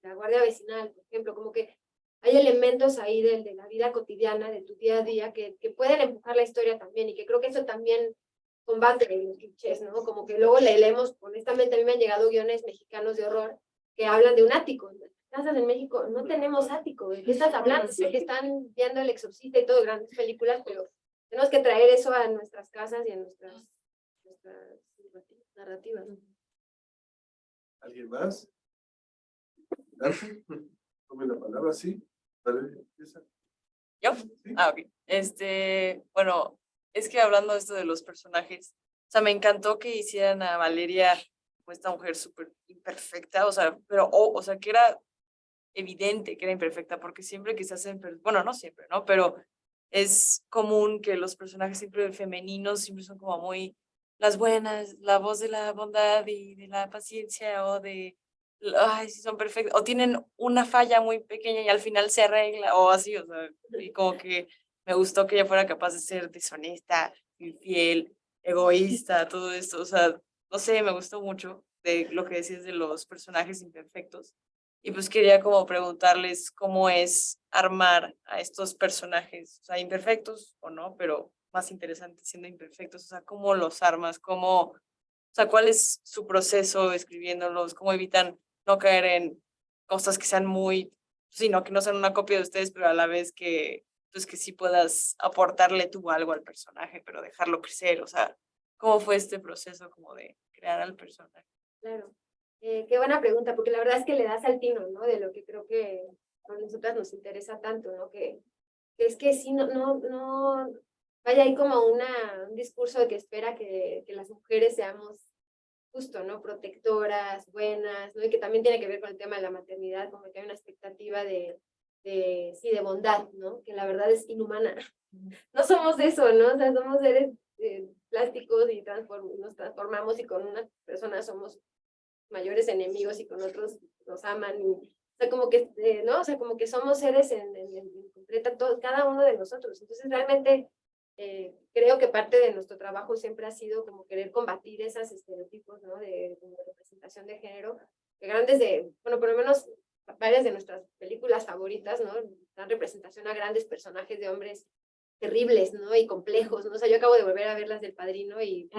la guardia vecinal, por ejemplo, como que hay elementos ahí de la vida cotidiana, de tu día a día, que pueden empujar la historia también, y que creo que eso también combate los clichés, ¿no? Como que luego leemos, honestamente a mí me han llegado guiones mexicanos de horror que hablan de un ático. En las casas en México no tenemos ático, ¿de qué estás hablando? Sé que están viendo El Exorcista y todo, grandes películas, pero tenemos que traer eso a nuestras casas y a nuestras narrativas. ¿Alguien más? Adelante, tome la palabra, sí. Dale, empieza. ¿Yo? Sí. Ok. Bueno, es que hablando de esto de los personajes, o sea, me encantó que hicieran a Valeria como esta mujer súper imperfecta, o sea, pero, o sea, que era evidente que era imperfecta, porque siempre que se hacen, bueno, no siempre, ¿no? Pero es común que los personajes siempre femeninos siempre son como muy las buenas, la voz de la bondad y de la paciencia o de, ay, sí son perfectas, o tienen una falla muy pequeña y al final se arregla, o así, o sea, y como que me gustó que ella fuera capaz de ser deshonesta, infiel, egoísta, todo esto, o sea, no sé, me gustó mucho de lo que decías de los personajes imperfectos. Y pues quería como preguntarles cómo es armar a estos personajes, o sea, imperfectos o no, pero más interesante siendo imperfectos, o sea, cómo los armas, o sea, cuál es su proceso escribiéndolos, cómo evitan no caer en cosas que sean muy, sino que no sean una copia de ustedes, pero a la vez que, pues que sí puedas aportarle tú algo al personaje, pero dejarlo crecer, o sea, ¿cómo fue este proceso como de crear al personaje? Claro. Qué buena pregunta, porque la verdad es que le das al tino, ¿no? De lo que creo que a nosotras nos interesa tanto, ¿no? Que es que sí, no, vaya, hay como un discurso de que espera que las mujeres seamos justo, ¿no? Protectoras, buenas, ¿no? Y que también tiene que ver con el tema de la maternidad, como que hay una expectativa sí, de bondad, ¿no? Que la verdad es inhumana. No somos eso, ¿no? O sea, somos seres plásticos y nos transformamos y con unas personas somos mayores enemigos y con otros nos aman. O sea, como que, ¿no? O sea, como que somos seres en concreta, cada uno de nosotros. Entonces, realmente creo que parte de nuestro trabajo siempre ha sido como querer combatir esos estereotipos, ¿no? De representación de género, que bueno, por lo menos varias de nuestras películas favoritas, ¿no? Dan representación a grandes personajes de hombres terribles, ¿no? Y complejos, ¿no? O sea, yo acabo de volver a ver las del Padrino y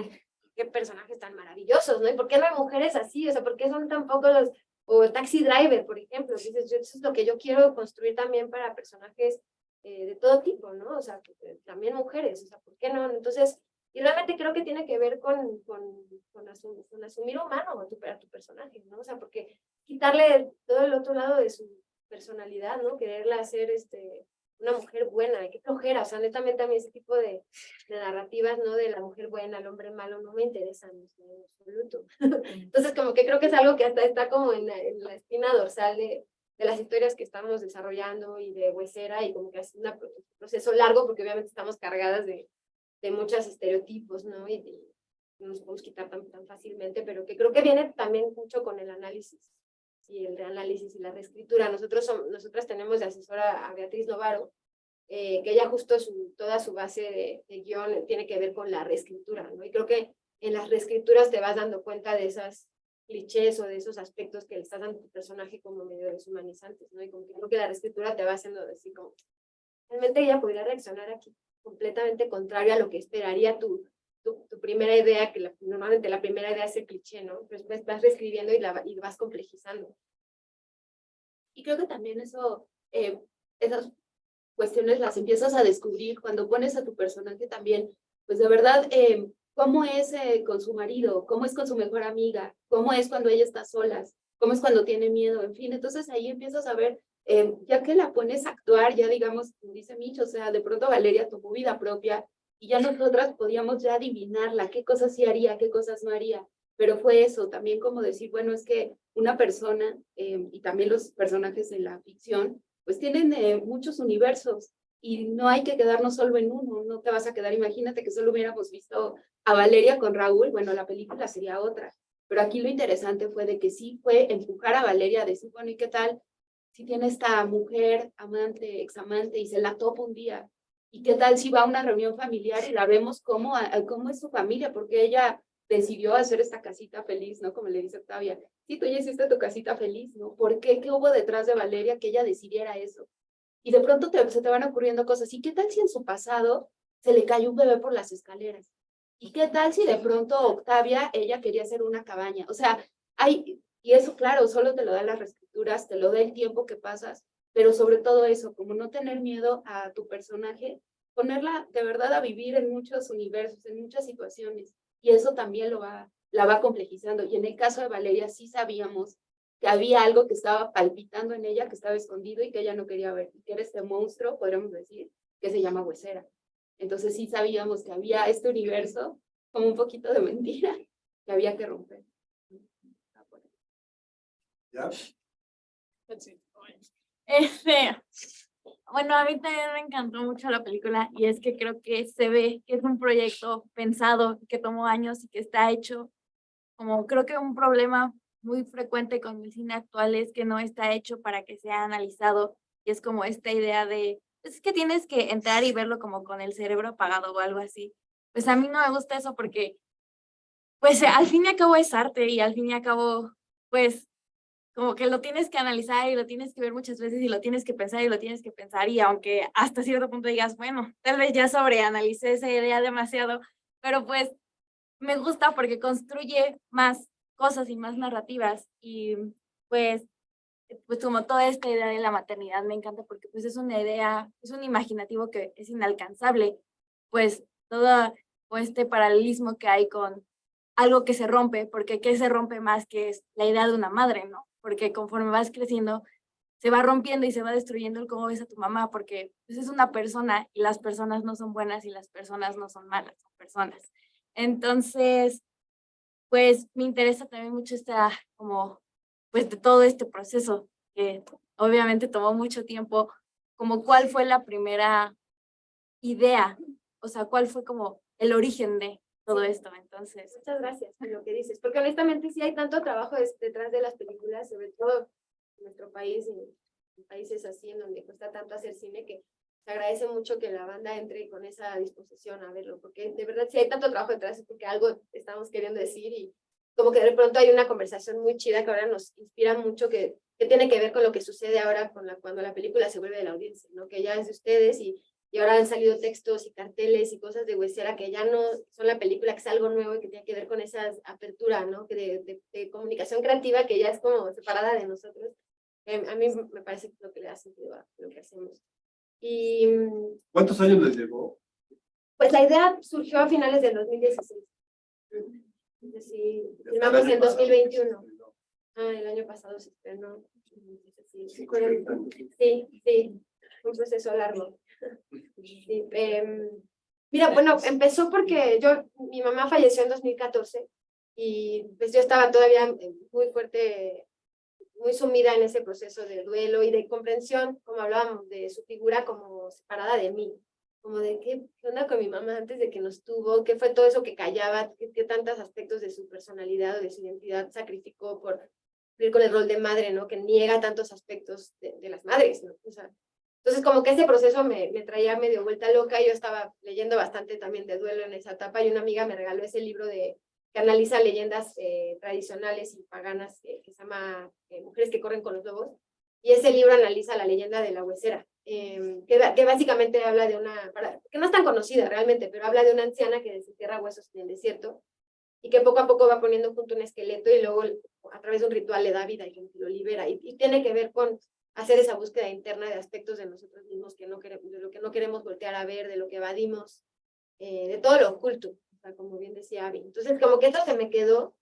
qué personajes tan maravillosos, ¿no? ¿Y por qué no hay mujeres así? O sea, ¿por qué son tan pocos los, o Taxi Driver, por ejemplo? Dices, eso es lo que yo quiero construir también para personajes de todo tipo, ¿no? O sea, también mujeres, o sea, ¿por qué no? Entonces, y realmente creo que tiene que ver con asumir humano a tu personaje, ¿no? O sea, porque quitarle todo el otro lado de su personalidad, ¿no? Quererla hacer una mujer buena, qué flojera, o sea, netamente a mí ese tipo de narrativas, ¿no? De la mujer buena, el hombre malo, no me interesan en absoluto. Entonces, como que creo que es algo que hasta está como en la espina dorsal de las historias que estamos desarrollando y de Huesera, y como que es un proceso largo, porque obviamente estamos cargadas de muchos estereotipos, ¿no? Y no nos podemos quitar tan fácilmente, pero que creo que viene también mucho con el análisis y el reanálisis y la reescritura. Nosotras tenemos de asesora a Beatriz Novaro, que ella justo toda su base de guión tiene que ver con la reescritura, ¿no? Y creo que en las reescrituras te vas dando cuenta de esas clichés o de esos aspectos que le estás dando a tu personaje como medio deshumanizantes, ¿no? Y como que creo que la reescritura te va haciendo decir como, realmente ella podría reaccionar aquí completamente contrario a lo que esperaría tu primera idea, que normalmente la primera idea es el cliché, ¿no? Pues vas reescribiendo y vas complejizando. Y creo que también esas cuestiones las empiezas a descubrir cuando pones a tu personaje también, pues de verdad, cómo es con su marido, cómo es con su mejor amiga, cómo es cuando ella está sola, cómo es cuando tiene miedo, en fin, entonces ahí empiezas a ver, ya que la pones a actuar, ya digamos, como dice Micho, o sea, de pronto Valeria tomó vida propia y ya nosotras podíamos ya adivinarla, qué cosas sí haría, qué cosas no haría, pero fue eso, también como decir, bueno, es que una persona, y también los personajes en la ficción, pues tienen muchos universos y no hay que quedarnos solo en uno, no te vas a quedar, imagínate que solo hubiéramos visto a Valeria con Raúl, bueno, la película sería otra, pero aquí lo interesante fue de que sí fue empujar a Valeria a decir, bueno, ¿y qué tal si tiene esta mujer, amante, examante, y se la topa un día? ¿Y qué tal si va a una reunión familiar y la vemos cómo es su familia? Porque ella decidió hacer esta casita feliz, ¿no? Como le dice Octavia. Sí, tú ya hiciste tu casita feliz, ¿no? ¿Por qué? ¿Qué hubo detrás de Valeria que ella decidiera eso? Y de pronto se te van ocurriendo cosas. ¿Y qué tal si en su pasado se le cayó un bebé por las escaleras? ¿Y qué tal si de pronto Octavia, ella quería hacer una cabaña? O sea, y eso claro, solo te lo dan las reescrituras, te lo da el tiempo que pasas, pero sobre todo eso, como no tener miedo a tu personaje, ponerla de verdad a vivir en muchos universos, en muchas situaciones. Y eso también la va complejizando. Y en el caso de Valeria sí sabíamos que había algo que estaba palpitando en ella, que estaba escondido y que ella no quería ver, que era este monstruo, podríamos decir, que se llama Huesera. Entonces sí sabíamos que había este universo como un poquito de mentira que había que romper. ¿Ya? Bueno, a mí también me encantó mucho la película y es que creo que se ve que es un proyecto pensado, que tomó años y que está hecho. Como creo que un problema muy frecuente con el cine actual es que no está hecho para que sea analizado y es como esta idea de, pues, es que tienes que entrar y verlo como con el cerebro apagado o algo así. Pues a mí no me gusta eso porque, pues al fin y al cabo es arte y al fin y al cabo, pues como que lo tienes que analizar y lo tienes que ver muchas veces y lo tienes que pensar y lo tienes que pensar y aunque hasta cierto punto digas, bueno, tal vez ya sobreanalicé esa idea demasiado, pero pues me gusta porque construye más cosas y más narrativas y pues, pues como toda esta idea de la maternidad me encanta porque pues es una idea, es un imaginativo que es inalcanzable, pues todo este paralelismo que hay con algo que se rompe, porque ¿qué se rompe más que es la idea de una madre, ¿no? Porque conforme vas creciendo, se va rompiendo y se va destruyendo el cómo ves a tu mamá, porque pues, es una persona y las personas no son buenas y las personas no son malas, son personas. Entonces, pues me interesa también mucho esta, como, pues de todo este proceso, que obviamente tomó mucho tiempo, como cuál fue la primera idea, o sea, cuál fue como el origen de todo esto, entonces. Muchas gracias por lo que dices, porque honestamente sí hay tanto trabajo detrás de las películas, sobre todo en nuestro país y en países así en donde cuesta tanto hacer cine, que se agradece mucho que la banda entre con esa disposición a verlo, porque de verdad si hay tanto trabajo detrás es porque algo estamos queriendo decir y como que de pronto hay una conversación muy chida que ahora nos inspira mucho que tiene que ver con lo que sucede ahora con cuando la película se vuelve de la audiencia, ¿no? Que ya es de ustedes y ahora han salido textos y carteles y cosas de Huesera que ya no son la película, que es algo nuevo y que tiene que ver con esa apertura, ¿no? Que de comunicación creativa que ya es como separada de nosotros. A mí me parece que es lo que le da sentido a lo que hacemos. Y ¿Cuántos años les llevó? pues la idea surgió a finales del 2016. Sí, filmamos en 2021. El año pasado se estrenó. Sí, sí, un proceso largo. Sí, mira, bueno, empezó porque mi mamá falleció en 2014 y pues yo estaba todavía muy fuerte, muy sumida en ese proceso de duelo y de comprensión, como hablábamos, de su figura como separada de mí, como de qué onda con mi mamá antes de que nos tuvo, qué fue todo eso que callaba, qué tantos aspectos de su personalidad o de su identidad sacrificó por cumplir con el rol de madre, ¿no? Que niega tantos aspectos de las madres, ¿no? O sea, entonces como que ese proceso me traía medio vuelta loca, yo estaba leyendo bastante también de duelo en esa etapa y una amiga me regaló ese libro que analiza leyendas tradicionales y paganas que se llama Mujeres que corren con los lobos, y ese libro analiza la leyenda de la Huesera, que básicamente habla de que no es tan conocida realmente, pero habla de una anciana que desentierra huesos en el desierto y que poco a poco va poniendo junto un esqueleto y luego a través de un ritual le da vida y lo libera, y tiene que ver con hacer esa búsqueda interna de aspectos de nosotros mismos que no queremos, de lo que no queremos voltear a ver, de lo que evadimos, de todo lo oculto, o sea, como bien decía Abby. Entonces, como que esto se me quedó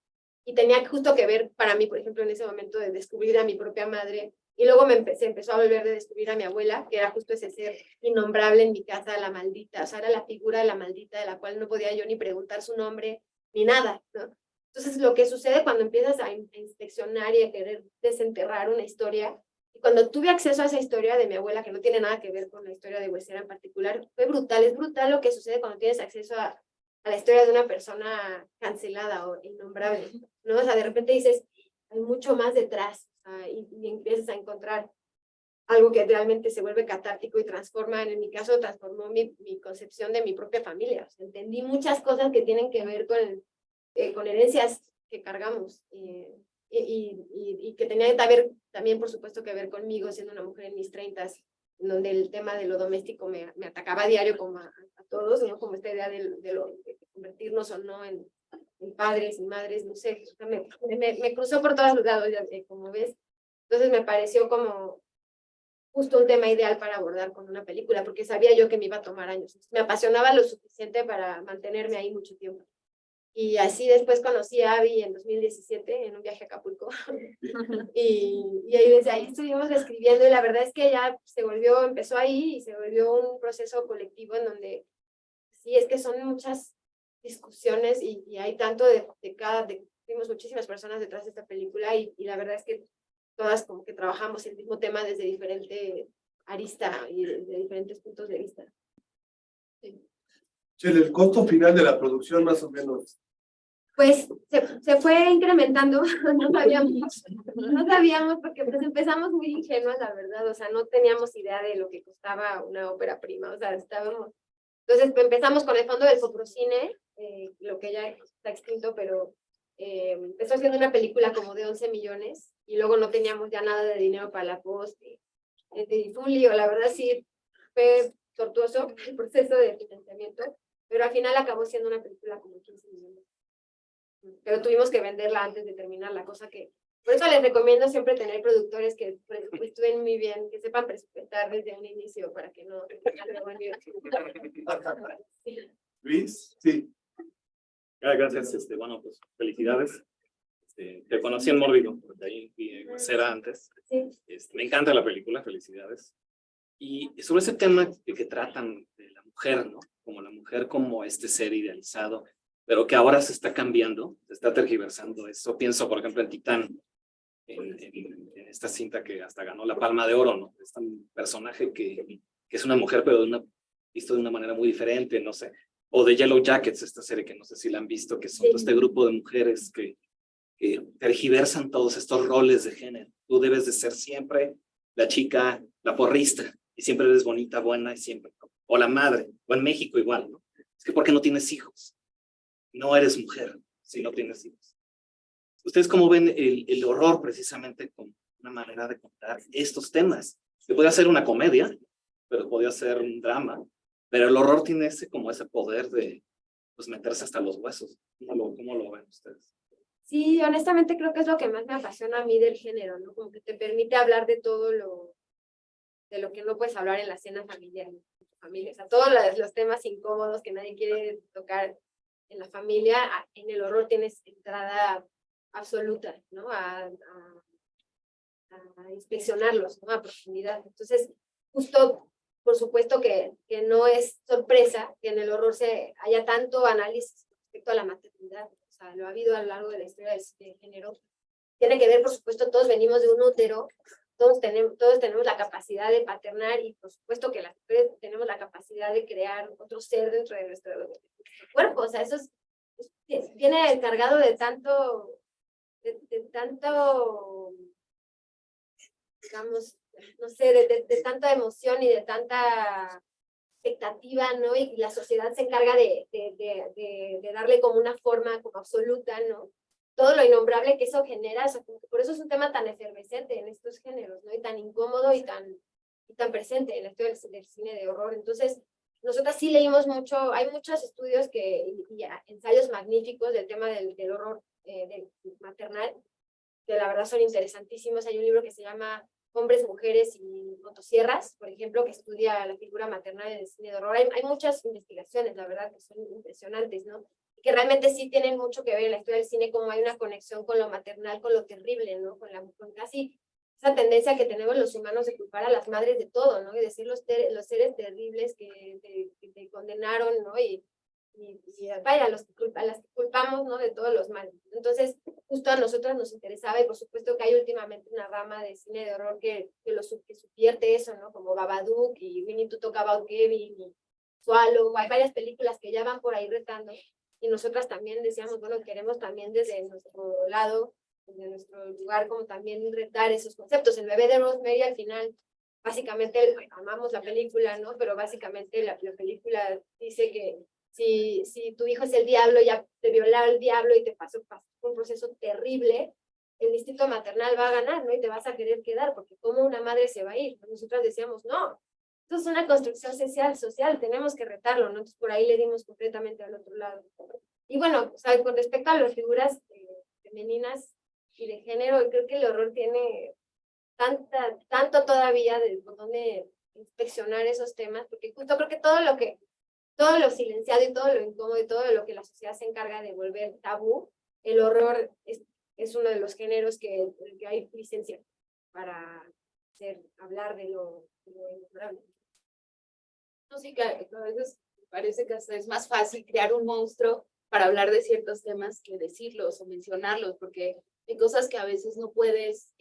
y tenía justo que ver para mí, por ejemplo, en ese momento de descubrir a mi propia madre, y luego se empezó a volver de descubrir a mi abuela, que era justo ese ser innombrable en mi casa, la maldita, o sea, era la figura de la maldita de la cual no podía yo ni preguntar su nombre, ni nada, ¿no? Entonces, lo que sucede cuando empiezas a inspeccionar y a querer desenterrar una historia, y cuando tuve acceso a esa historia de mi abuela, que no tiene nada que ver con la historia de Huesera en particular, fue brutal. Es brutal lo que sucede cuando tienes acceso a la historia de una persona cancelada o innombrable, ¿no? O sea, de repente dices, hay mucho más detrás, o sea, y empiezas a encontrar algo que realmente se vuelve catártico y transforma, en mi caso, transformó mi concepción de mi propia familia. O sea, entendí muchas cosas que tienen que ver con herencias que cargamos, y que tenía que ver también, por supuesto, que ver conmigo, siendo una mujer en mis 30s, en donde el tema de lo doméstico me atacaba a diario como a todos, ¿no? Como esta idea de convertirnos o no en padres y madres, no sé, o sea, me cruzó por todos los lados, como ves. Entonces me pareció como justo un tema ideal para abordar con una película, porque sabía yo que me iba a tomar años. Me apasionaba lo suficiente para mantenerme ahí mucho tiempo. Y así después conocí a Abby en 2017 en un viaje a Acapulco. y ahí desde ahí estuvimos escribiendo y la verdad es que ya empezó ahí y se volvió un proceso colectivo en donde sí, es que son muchas discusiones y hay tanto tuvimos muchísimas personas detrás de esta película y la verdad es que todas como que trabajamos el mismo tema desde diferente arista y de diferentes puntos de vista. Chele, el costo final de la producción más o menos. Pues se fue incrementando, no sabíamos porque pues empezamos muy ingenuos, la verdad, o sea, no teníamos idea de lo que costaba una ópera prima, o sea, entonces empezamos con el fondo del Foprocine, lo que ya está extinto, pero empezó haciendo una película como de 11 millones y luego no teníamos ya nada de dinero para la post, fue un lío, la verdad sí, fue tortuoso el proceso de financiamiento, pero al final acabó siendo una película como 15 millones. Pero tuvimos que venderla antes de terminar la cosa que... Por eso les recomiendo siempre tener productores que presupuesten muy bien, que sepan presupuestar desde un inicio para que no... Luis, sí. Gracias, bueno, pues felicidades. Te conocí en Mórbido, porque ahí vi Cera antes. Sí. Me encanta la película, felicidades. Y sobre ese tema que tratan de la mujer, ¿no? Como la mujer como este ser idealizado, pero que ahora se está cambiando, se está tergiversando eso. Pienso, por ejemplo, en Titán, en esta cinta que hasta ganó la Palma de Oro, ¿no? Este personaje que es una mujer, pero visto de una manera muy diferente, no sé. O de Yellow Jackets, esta serie que no sé si la han visto, que son todo este grupo de mujeres que tergiversan todos estos roles de género. Tú debes de ser siempre la chica, la porrista, y siempre eres bonita, buena, y siempre, ¿no? O la madre, o en México igual, ¿no? Es que ¿por qué no tienes hijos? No eres mujer si no tienes hijos. ¿Ustedes cómo ven el horror precisamente como una manera de contar estos temas? Que puede ser una comedia, pero podría ser un drama, pero el horror tiene ese poder de pues, meterse hasta los huesos. ¿Cómo lo ven ustedes? Sí, honestamente creo que es lo que más me apasiona a mí del género, ¿no? Como que te permite hablar de todo de lo que no puedes hablar en la cena familiar, ¿no? Familia, o sea, todos los temas incómodos que nadie quiere tocar en la familia, en el horror tienes entrada absoluta, ¿no? A inspeccionarlos, ¿no? A profundidad. Entonces, justo, por supuesto que no es sorpresa que en el horror haya tanto análisis respecto a la maternidad, o sea, lo ha habido a lo largo de la historia del género. Tiene que ver, por supuesto, todos venimos de un útero, todos tenemos la capacidad de paternar y por supuesto que las mujeres tenemos la capacidad de crear otro ser dentro de nuestro cuerpo, o sea, eso viene cargado de tanto, digamos, no sé, de tanta emoción y de tanta expectativa, ¿no? Y la sociedad se encarga de darle como una forma como absoluta, ¿no? Todo lo innombrable que eso genera, o sea, por eso es un tema tan efervescente en estos géneros, ¿no? Y tan incómodo y tan presente en la historia del cine de horror. Entonces, nosotras sí leímos mucho, hay muchos estudios y ensayos magníficos del tema del horror del maternal, que la verdad son interesantísimos. Hay un libro que se llama Hombres, Mujeres y Motosierras, por ejemplo, que estudia la figura maternal en el cine de horror. Hay muchas investigaciones, la verdad, que son impresionantes, ¿no? Y que realmente sí tienen mucho que ver en la historia del cine, como hay una conexión con lo maternal, con lo terrible, ¿no? Con casi esa tendencia que tenemos los humanos de culpar a las madres de todo, ¿no? Y decir los seres terribles que te condenaron, ¿no? Y vaya, a las que culpamos, ¿no? De todos los males. Entonces, justo a nosotros nos interesaba, y por supuesto que hay últimamente una rama de cine de horror que subvierte eso, ¿no? Como Babadook y We Need to Talk About Kevin y Swallow. Hay varias películas que ya van por ahí retando, y nosotras también decíamos, bueno, queremos también desde nuestro lado, desde nuestro lugar, como también retar esos conceptos. El bebé de Rosemary al final, básicamente, amamos la película, ¿no? Pero básicamente la película dice que si tu hijo es el diablo, ya te violó el diablo y te pasó un proceso terrible, el instinto maternal va a ganar, ¿no? Y te vas a querer quedar, porque ¿cómo una madre se va a ir? Nosotras decíamos, no, esto es una construcción social, tenemos que retarlo, ¿no? Entonces por ahí le dimos completamente al otro lado. Y bueno, o sea, con respecto a las figuras femeninas y de género, creo que el horror tiene tanto todavía de por dónde inspeccionar esos temas, porque justo creo que todo todo lo silenciado y todo lo incómodo y todo lo que la sociedad se encarga de volver tabú, el horror es uno de los géneros que hay licencia para hablar de lo innombrable. No, sí, que a veces parece que hasta es más fácil crear un monstruo para hablar de ciertos temas que decirlos o mencionarlos, porque hay cosas que a veces no puedes,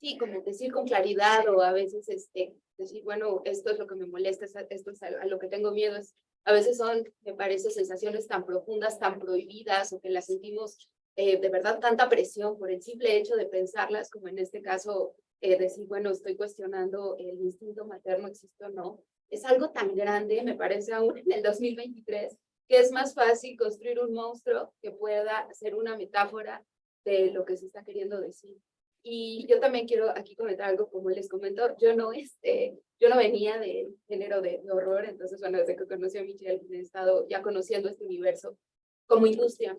sí, como decir con claridad, o a veces decir, bueno, esto es lo que me molesta, esto es a lo que tengo miedo. A veces son, me parece, sensaciones tan profundas, tan prohibidas, o que las sentimos de verdad tanta presión por el simple hecho de pensarlas, como en este caso, decir, bueno, estoy cuestionando el instinto materno, existe o no. Es algo tan grande, me parece, aún en el 2023, que es más fácil construir un monstruo que pueda ser una metáfora de lo que se está queriendo decir. Y yo también quiero aquí comentar algo, como les comento, yo no venía del género de horror, entonces, bueno, desde que conocí a Michelle, he estado ya conociendo este universo como industria.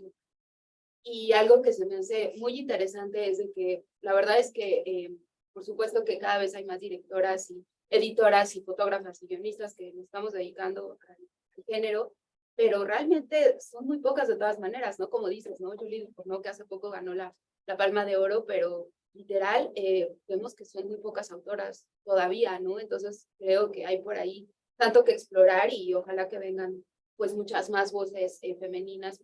Y algo que se me hace muy interesante es de que la verdad es que, por supuesto que cada vez hay más directoras y editoras y fotógrafas y guionistas que nos estamos dedicando al género, pero realmente son muy pocas de todas maneras, ¿no? Como dices, ¿no? Julie Ducournau, que hace poco ganó la Palma de Oro, pero literal, vemos que son muy pocas autoras todavía, ¿no? Entonces creo que hay por ahí tanto que explorar y ojalá que vengan pues muchas más voces femeninas.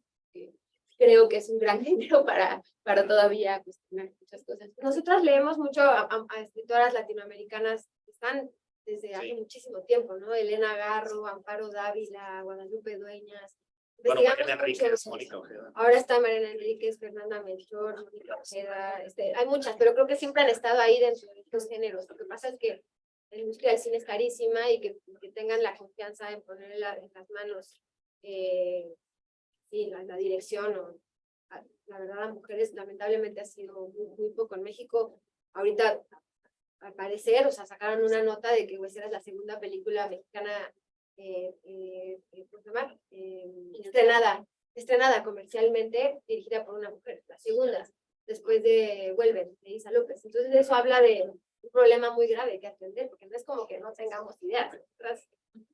Creo que es un gran género para todavía cuestionar muchas cosas. Nosotros leemos mucho a escritoras latinoamericanas que están desde hace muchísimo tiempo, ¿no? Elena Garro, Amparo Dávila, Guadalupe Dueñas. Bueno, Investigamos Mariana mucho. Enríquez, Mónica Ojeda. Ahora está Mariana Enríquez, Fernanda Melchor, Mónica Ojeda, hay muchas, pero creo que siempre han estado ahí dentro de estos géneros. Lo que pasa es que la industria del cine es carísima y que tengan la confianza en ponerla en las manos, sí, la dirección, o la verdad, a mujeres lamentablemente ha sido muy poco en México. Ahorita, al parecer, o sea, sacaron una nota de que Huesera es la segunda película mexicana ¿cómo se llama? Estrenada comercialmente, dirigida por una mujer, la segunda, después de Vuelven, de Isa López. Entonces eso habla de un problema muy grave que atender, porque no es como que no tengamos ideas,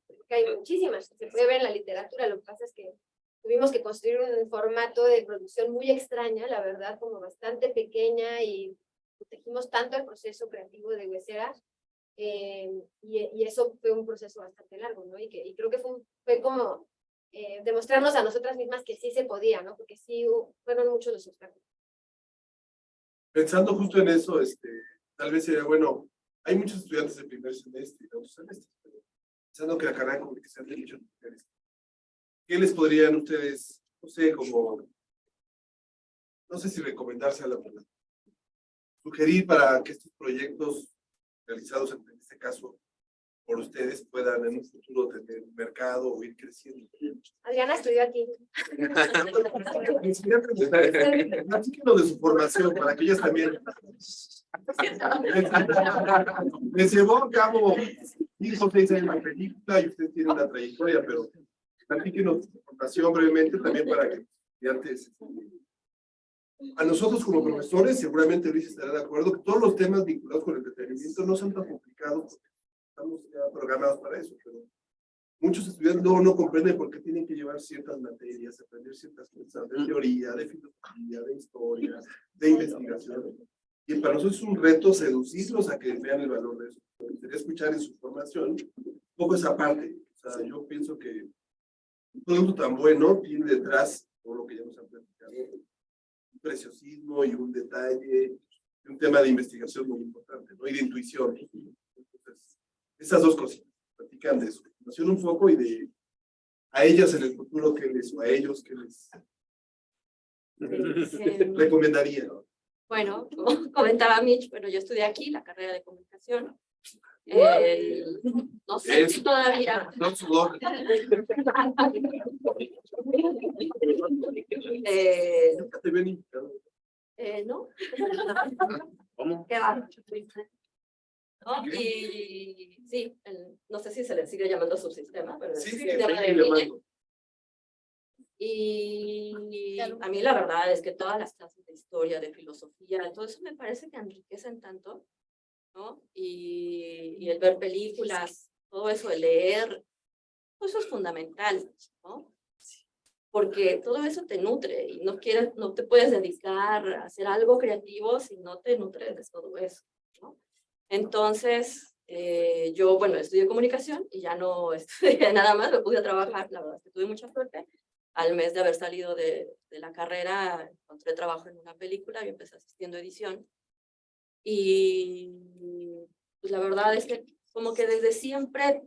porque hay muchísimas, se puede ver en la literatura. Lo que pasa es que tuvimos que construir un formato de producción muy extraña, la verdad, como bastante pequeña, y protegimos tanto el proceso creativo de Huesera, y eso fue un proceso bastante largo, ¿no? Y creo que fue como demostrarnos a nosotras mismas que sí se podía, ¿no? Porque sí fueron muchos los obstáculos. Pensando justo en eso, tal vez sería bueno, hay muchos estudiantes de primer semestre y de otros semestres, pero pensando que la carrera de comunicación de muchas mujeres, ¿qué les podrían ustedes, no sé, como, no sé si recomendarse a la verdad, sugerir para que estos proyectos realizados en este caso por ustedes puedan en un futuro tener mercado o ir creciendo? Adriana estudió aquí. Lo de su formación, para que ellas también. Les llevó a cabo 5 o 6 años de película y usted tiene una trayectoria, pero platíquenos su formación brevemente también para que estudiantes. A nosotros como profesores, seguramente Luis estará de acuerdo, que todos los temas vinculados con el entretenimiento no son tan complicados porque estamos ya programados para eso, pero muchos estudiantes no comprenden por qué tienen que llevar ciertas materias, aprender ciertas cosas de teoría, de filosofía, de historia, de investigación. Y para nosotros es un reto seducirlos a que vean el valor de eso. Me gustaría escuchar en su formación un poco esa parte. O sea, yo pienso que un producto tan bueno tiene detrás todo lo que ya nos han platicado, un preciosismo y un detalle, un tema de investigación muy importante, ¿no? Y de intuición. Entonces, esas dos cositas, platican de su formación un poco y de a ellas en el futuro o a ellos que les recomendaría, ¿no? Bueno, como comentaba Mitch, bueno, yo estudié aquí la carrera de comunicación. No sé si todavía. No, su blog. Nunca te ven invitado. ¿No? ¿Cómo? ¿Qué va? ¿No? Y sí, no sé si se le sigue llamando subsistema, pero Sí, el sí, sistema de sí, línea. Y a mí la verdad es que todas las clases de historia, de filosofía, todo eso me parece que enriquecen tanto, ¿no? Y el ver películas, todo eso, el leer, Eso es fundamental, ¿no? Porque todo eso te nutre y no te puedes dedicar a hacer algo creativo si no te nutres de todo eso, ¿no? Entonces, yo, bueno, estudié comunicación y ya no estudié nada más, me pude trabajar, la verdad es que tuve mucha suerte. Al mes de haber salido de la carrera, encontré trabajo en una película y empecé asistiendo a edición. Y pues la verdad es que como que desde siempre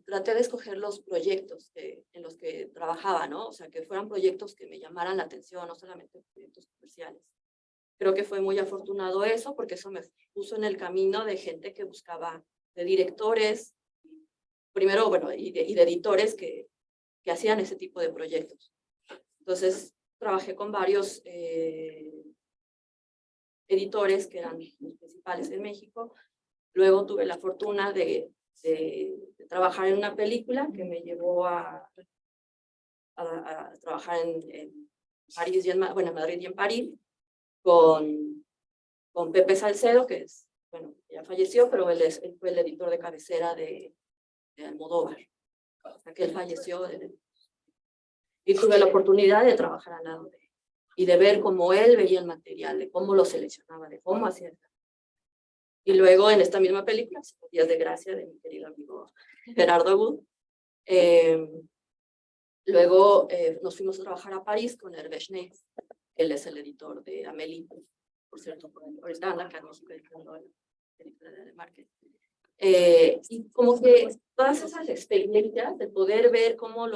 traté de escoger los proyectos en los que trabajaba, ¿no? O sea, que fueran proyectos que me llamaran la atención, no solamente proyectos comerciales. Creo que fue muy afortunado eso, porque eso me puso en el camino de gente que buscaba, de directores, primero, bueno, y de editores que hacían ese tipo de proyectos. Entonces, trabajé con varios editores que eran los principales en México. Luego tuve la fortuna de trabajar en una película que me llevó a trabajar en París y en Madrid y en París con Pepe Salcedo, que es, bueno, ya falleció, pero él fue el editor de cabecera de Almodóvar, hasta que él falleció. Y tuve la oportunidad de trabajar al lado de él y de ver cómo él veía el material, de cómo lo seleccionaba, de cómo hacía. Y luego en esta misma película, Días de Gracia, de mi querido amigo Gerardo Wood, luego nos fuimos a trabajar a París con Hervé Schneef. Él es el editor de Amélie, por cierto, ahorita anda acá editando la película de Market. Y como que todas esas experiencias de poder ver cómo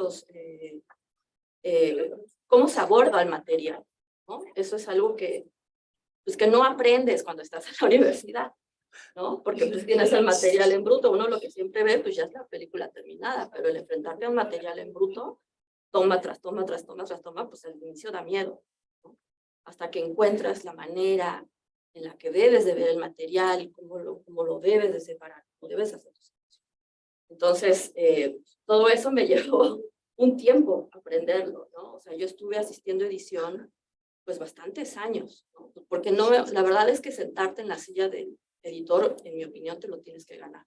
cómo se aborda el material, ¿no? Eso es algo que no aprendes cuando estás en la universidad, ¿no? Porque pues tienes el material en bruto, uno lo que siempre ve pues ya es la película terminada, pero el enfrentarte a un material en bruto, toma tras toma tras toma tras toma, pues al inicio da miedo, ¿no? Hasta que encuentras la manera en la que debes de ver el material y cómo lo debes de separar, cómo debes hacer tus cosas. Entonces, todo eso me llevó un tiempo aprenderlo, ¿no? O sea, yo estuve asistiendo a edición pues bastantes años, ¿no? Porque no, la verdad es que sentarte en la silla del editor, en mi opinión, te lo tienes que ganar.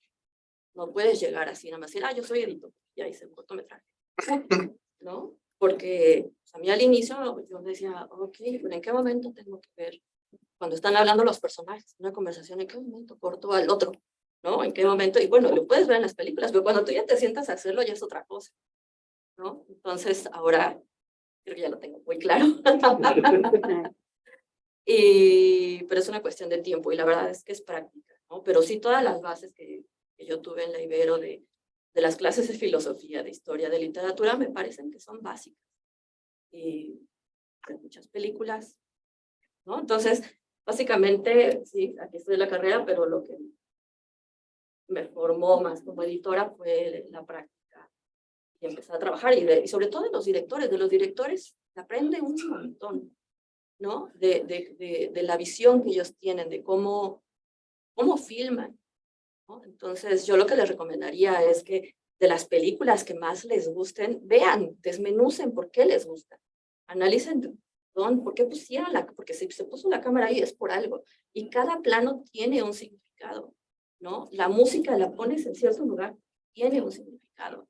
No puedes llegar así nada más decir, yo soy editor, ya hice un cortometraje, ¿no? Porque a mí al inicio yo decía, ok, pero ¿en qué momento tengo que ver? Cuando están hablando los personajes, una conversación, ¿en qué momento corto al otro? ¿No? ¿En qué momento? Y bueno, lo puedes ver en las películas, pero cuando tú ya te sientas a hacerlo ya es otra cosa, ¿no? Entonces ahora creo que ya lo tengo muy claro. Pero es una cuestión de tiempo y la verdad es que es práctica, ¿no? Pero sí todas las bases que yo tuve en la Ibero de las clases de filosofía, de historia, de literatura, me parecen que son básicas. Y hay muchas películas, ¿no? Entonces, básicamente, sí, aquí estoy en la carrera, pero lo que me formó más como editora fue la práctica y empezar a trabajar. Y sobre todo de los directores se aprende un montón, ¿no? De la visión que ellos tienen, de cómo filman, ¿no? Entonces, yo lo que les recomendaría es que de las películas que más les gusten, vean, desmenucen por qué les gustan, analicen por qué pusieron porque si se puso la cámara ahí es por algo, y cada plano tiene un significado, ¿no? La música la pones en cierto lugar, tiene un significado,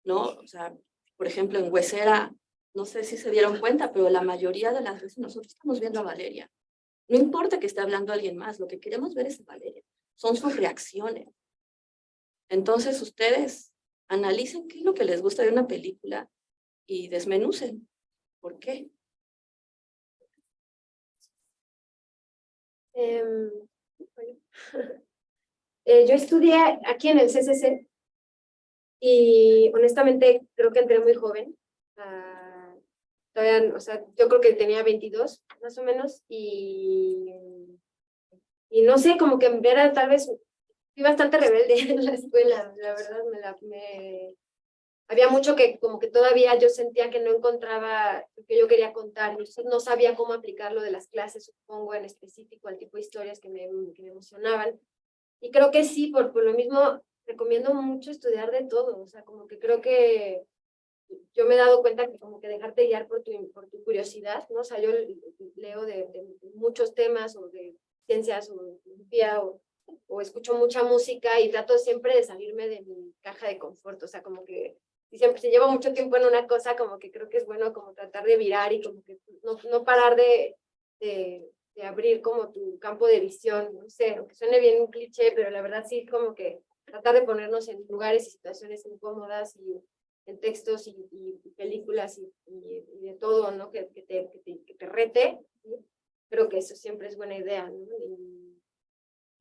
¿no? O sea, por ejemplo, en Huesera, no sé si se dieron cuenta, pero la mayoría de las veces nosotros estamos viendo a Valeria. No importa que esté hablando alguien más, lo que queremos ver es a Valeria. Son sus reacciones. Entonces, ustedes analicen qué es lo que les gusta de una película y desmenucen. ¿Por qué? Yo estudié aquí en el CCC y honestamente creo que entré muy joven. Todavía, o sea, yo creo que tenía 22 más o menos y no sé, como que era tal vez, fui bastante rebelde en la escuela, la verdad, había mucho que como que todavía yo sentía que no encontraba lo que yo quería contar, no sabía cómo aplicarlo de las clases, supongo, en específico al tipo de historias que me emocionaban. Y creo que sí, por lo mismo recomiendo mucho estudiar de todo, o sea, como que creo que yo me he dado cuenta que como que dejarte guiar por tu curiosidad, ¿no? O sea, yo leo de muchos temas, o de ciencias, o de filosofía, o o escucho mucha música y trato siempre de salirme de mi caja de confort, o sea, como que si siempre se lleva mucho tiempo en una cosa, como que creo que es bueno como tratar de virar y como que no parar de abrir como tu campo de visión, no sé, aunque suene bien un cliché, pero la verdad sí como que tratar de ponernos en lugares y situaciones incómodas y en textos y películas y de todo, ¿no? Que te rete, ¿sí? Creo que eso siempre es buena idea, ¿no?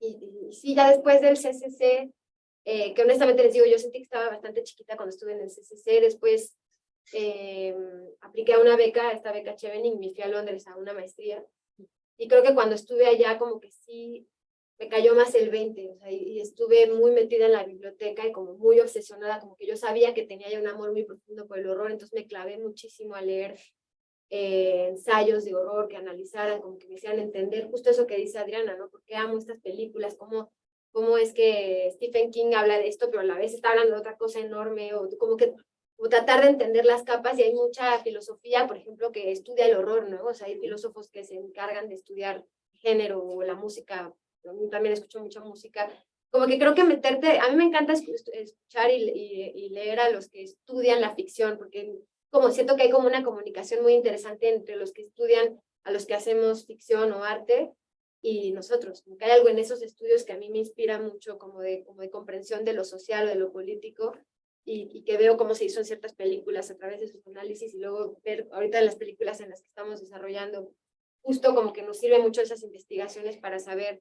Y sí, ya después del CCC, que honestamente les digo, yo sentí que estaba bastante chiquita cuando estuve en el CCC, después apliqué a una beca, esta beca Chevening, y me fui a Londres a una maestría, y creo que cuando estuve allá como que sí me cayó más el 20, o sea, y estuve muy metida en la biblioteca y como muy obsesionada, como que yo sabía que tenía ya un amor muy profundo por el horror, entonces me clavé muchísimo a leer ensayos de horror que analizaran, como que me hicieran entender justo eso que dice Adriana, ¿no? ¿Por qué amo estas películas? ¿Cómo es que Stephen King habla de esto, pero a la vez está hablando de otra cosa enorme? O como que como tratar de entender las capas, y hay mucha filosofía, por ejemplo, que estudia el horror, ¿no? O sea, hay filósofos que se encargan de estudiar género o la música. Yo también escucho mucha música. Como que creo que meterte, a mí me encanta escuchar y leer a los que estudian la ficción, porque como siento que hay como una comunicación muy interesante entre los que estudian, a los que hacemos ficción o arte, y nosotros, como que hay algo en esos estudios que a mí me inspira mucho, como de comprensión de lo social o de lo político, y que veo cómo se hizo en ciertas películas a través de sus análisis, y luego ver ahorita las películas en las que estamos desarrollando, justo como que nos sirve mucho esas investigaciones para saber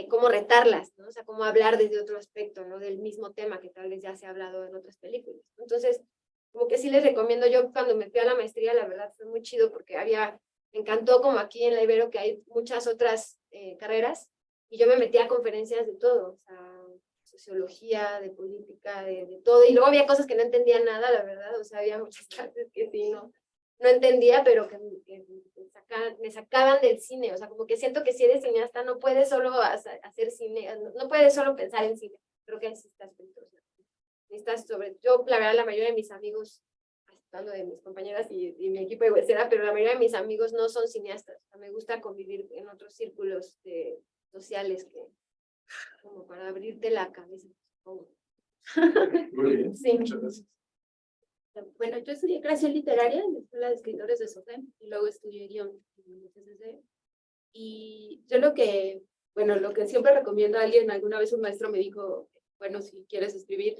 cómo retarlas, ¿no? O sea, cómo hablar desde otro aspecto, ¿no? Del mismo tema que tal vez ya se ha hablado en otras películas. Entonces, como que sí les recomiendo. Yo cuando me fui a la maestría, la verdad fue muy chido porque me encantó como aquí en la Ibero que hay muchas otras carreras, y yo me metí a conferencias de todo, o sea, sociología, de política, de todo, y luego había cosas que no entendía nada, la verdad, o sea, había muchas clases que sí, no entendía, pero que me sacaban del cine, o sea, como que siento que si eres cineasta no puedes solo hacer cine, no puedes solo pensar en cine, creo que así estás pensando. Yo, la verdad, la mayoría de mis amigos, hablando de mis compañeras y mi equipo de huesera, pero la mayoría de mis amigos no son cineastas. O sea, me gusta convivir en otros círculos sociales que, como para abrirte la cabeza. Muy bien, Sí. muchas gracias. Bueno, yo estudié creación literaria en la Escuela de Escritores de SOFEM y luego estudié guión en el CCC. Y yo lo que siempre recomiendo a alguien, alguna vez un maestro me dijo, bueno, si quieres escribir,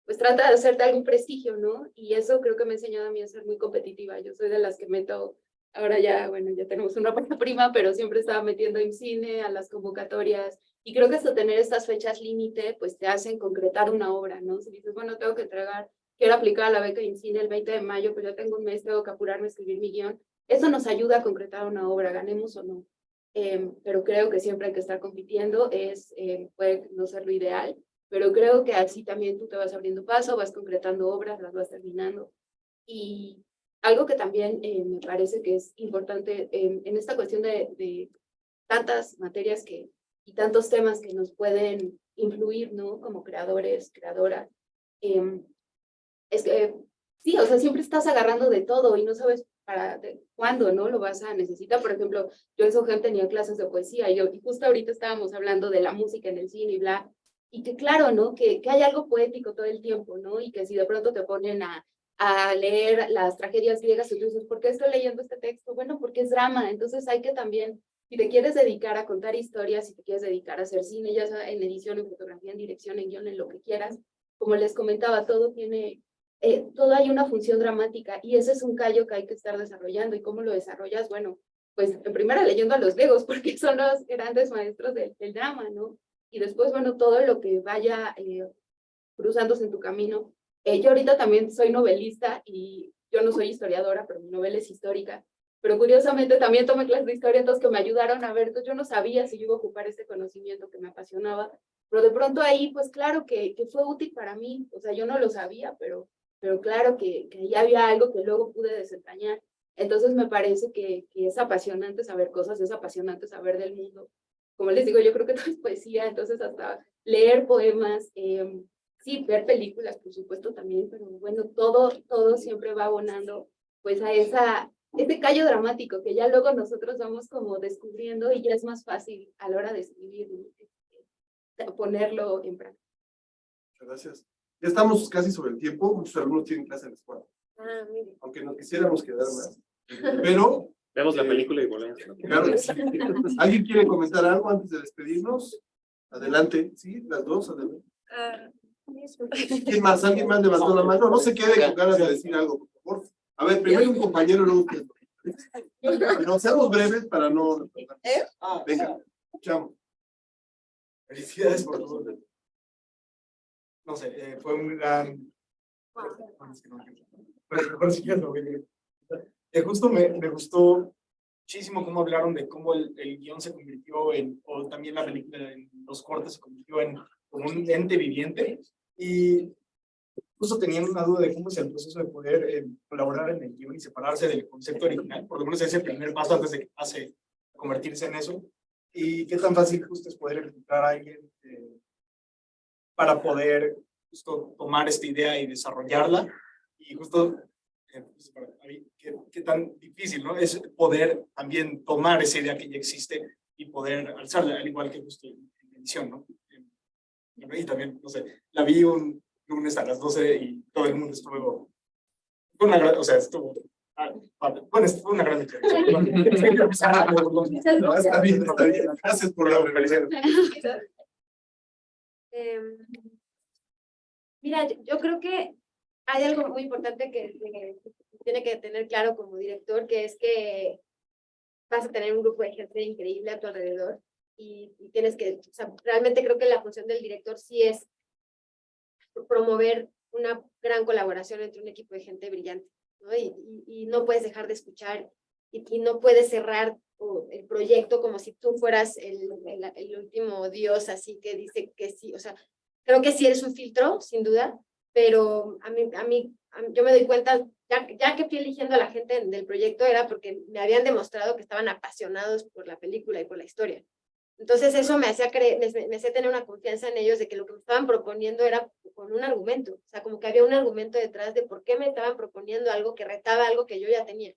pues trata de hacerte algún prestigio, ¿no? Y eso creo que me ha enseñado a mí a ser muy competitiva. Yo soy de las que meto, ahora ya, bueno, ya tenemos una buena prima, pero siempre estaba metiendo en cine, a las convocatorias, y creo que hasta tener estas fechas límite, pues te hacen concretar una obra, ¿no? Si dices, bueno, tengo que entregar, quiero aplicar a la beca de cine el 20 de mayo, pero ya tengo un mes, tengo que apurarme a escribir mi guión, eso nos ayuda a concretar una obra, ganemos o no. Pero creo que siempre hay que estar compitiendo, puede no ser lo ideal, pero creo que así también tú te vas abriendo paso, vas concretando obras, las vas terminando. Y algo que también me parece que es importante en esta cuestión de tantas materias y tantos temas que nos pueden influir, ¿no? Como creadores, creadoras, es que sí, o sea, siempre estás agarrando de todo y no sabes cuándo, ¿no? Lo vas a necesitar. Por ejemplo, yo en SOGEM tenía clases de poesía y justo ahorita estábamos hablando de la música en el cine y bla, y que claro, ¿no? Que hay algo poético todo el tiempo, ¿no? Y que si de pronto te ponen a leer las tragedias griegas y tú dices, ¿por qué estoy leyendo este texto? Bueno, porque es drama, entonces hay que también, si te quieres dedicar a contar historias, si te quieres dedicar a hacer cine, ya sea en edición, en fotografía, en dirección, en guión, en lo que quieras, como les comentaba, todo hay una función dramática y ese es un callo que hay que estar desarrollando. ¿Y cómo lo desarrollas? Bueno, pues en primera leyendo a los griegos, porque son los grandes maestros del drama, ¿no? Y después, bueno, todo lo que vaya cruzándose en tu camino. Yo ahorita también soy novelista y yo no soy historiadora, pero mi novela es histórica. Pero curiosamente también tomé clases de historia, entonces que me ayudaron a ver, entonces yo no sabía si yo iba a ocupar este conocimiento que me apasionaba, pero de pronto ahí, pues claro que fue útil para mí, o sea, yo no lo sabía, pero claro que ya había algo que luego pude desentrañar. Entonces me parece que es apasionante saber cosas, es apasionante saber del mundo. Como les digo, yo creo que todo es poesía, entonces hasta leer poemas, sí, ver películas, por supuesto, también, pero bueno, todo siempre va abonando pues a ese callo dramático que ya luego nosotros vamos como descubriendo y ya es más fácil a la hora de escribir, ¿no? ponerlo en práctica. Muchas gracias. Ya estamos casi sobre el tiempo, muchos alumnos tienen clase a las 4, Ah, mire. aunque nos quisiéramos quedar más. Pero, Vemos la película y volvemos. claro que sí. ¿Alguien quiere comentar algo antes de despedirnos? Adelante, sí, las dos, adelante. ¿Quién más? ¿Alguien más levantó la mano? No se quede con ganas de decir algo, por favor. A ver, primero un compañero, luego usted. Pero seamos breves para no... Venga, escuchamos. Felicidades por todo. No sé, fue un gran... Justo me gustó muchísimo cómo hablaron de cómo el guión se convirtió en, o también la película en los cortes se convirtió en como un ente viviente. Y justo teniendo una duda de cómo es el proceso de poder colaborar en el guión y separarse del concepto original, por lo menos ese es el primer paso antes de que pase a convertirse en eso. Y qué tan fácil justo es poder encontrar a alguien para poder justo tomar esta idea y desarrollarla. Y justo, qué tan difícil, ¿no? Es poder también tomar esa idea que ya existe y poder alzarla, al igual que justo en edición, ¿no? Y también, no sé, la vi un lunes a las 12 y todo el mundo estuvo, fue una gran, o sea, estuvo, bueno, fue una gran experiencia. No, está bien, está bien. Gracias por la felicidad. Mira, yo creo que hay algo muy importante que tiene que tener claro como director, que es que vas a tener un grupo de gente increíble a tu alrededor y tienes que, o sea, realmente creo que la función del director sí es promover una gran colaboración entre un equipo de gente brillante, ¿no? Y no puedes dejar de escuchar y no puedes cerrar el proyecto como si tú fueras el último dios, así que dice que sí, o sea, creo que sí eres un filtro, sin duda, pero yo me doy cuenta, ya que fui eligiendo a la gente del proyecto, era porque me habían demostrado que estaban apasionados por la película y por la historia. Entonces eso me hacía tener una confianza en ellos de que lo que me estaban proponiendo era con un argumento, o sea, como que había un argumento detrás de por qué me estaban proponiendo algo que retaba algo que yo ya tenía.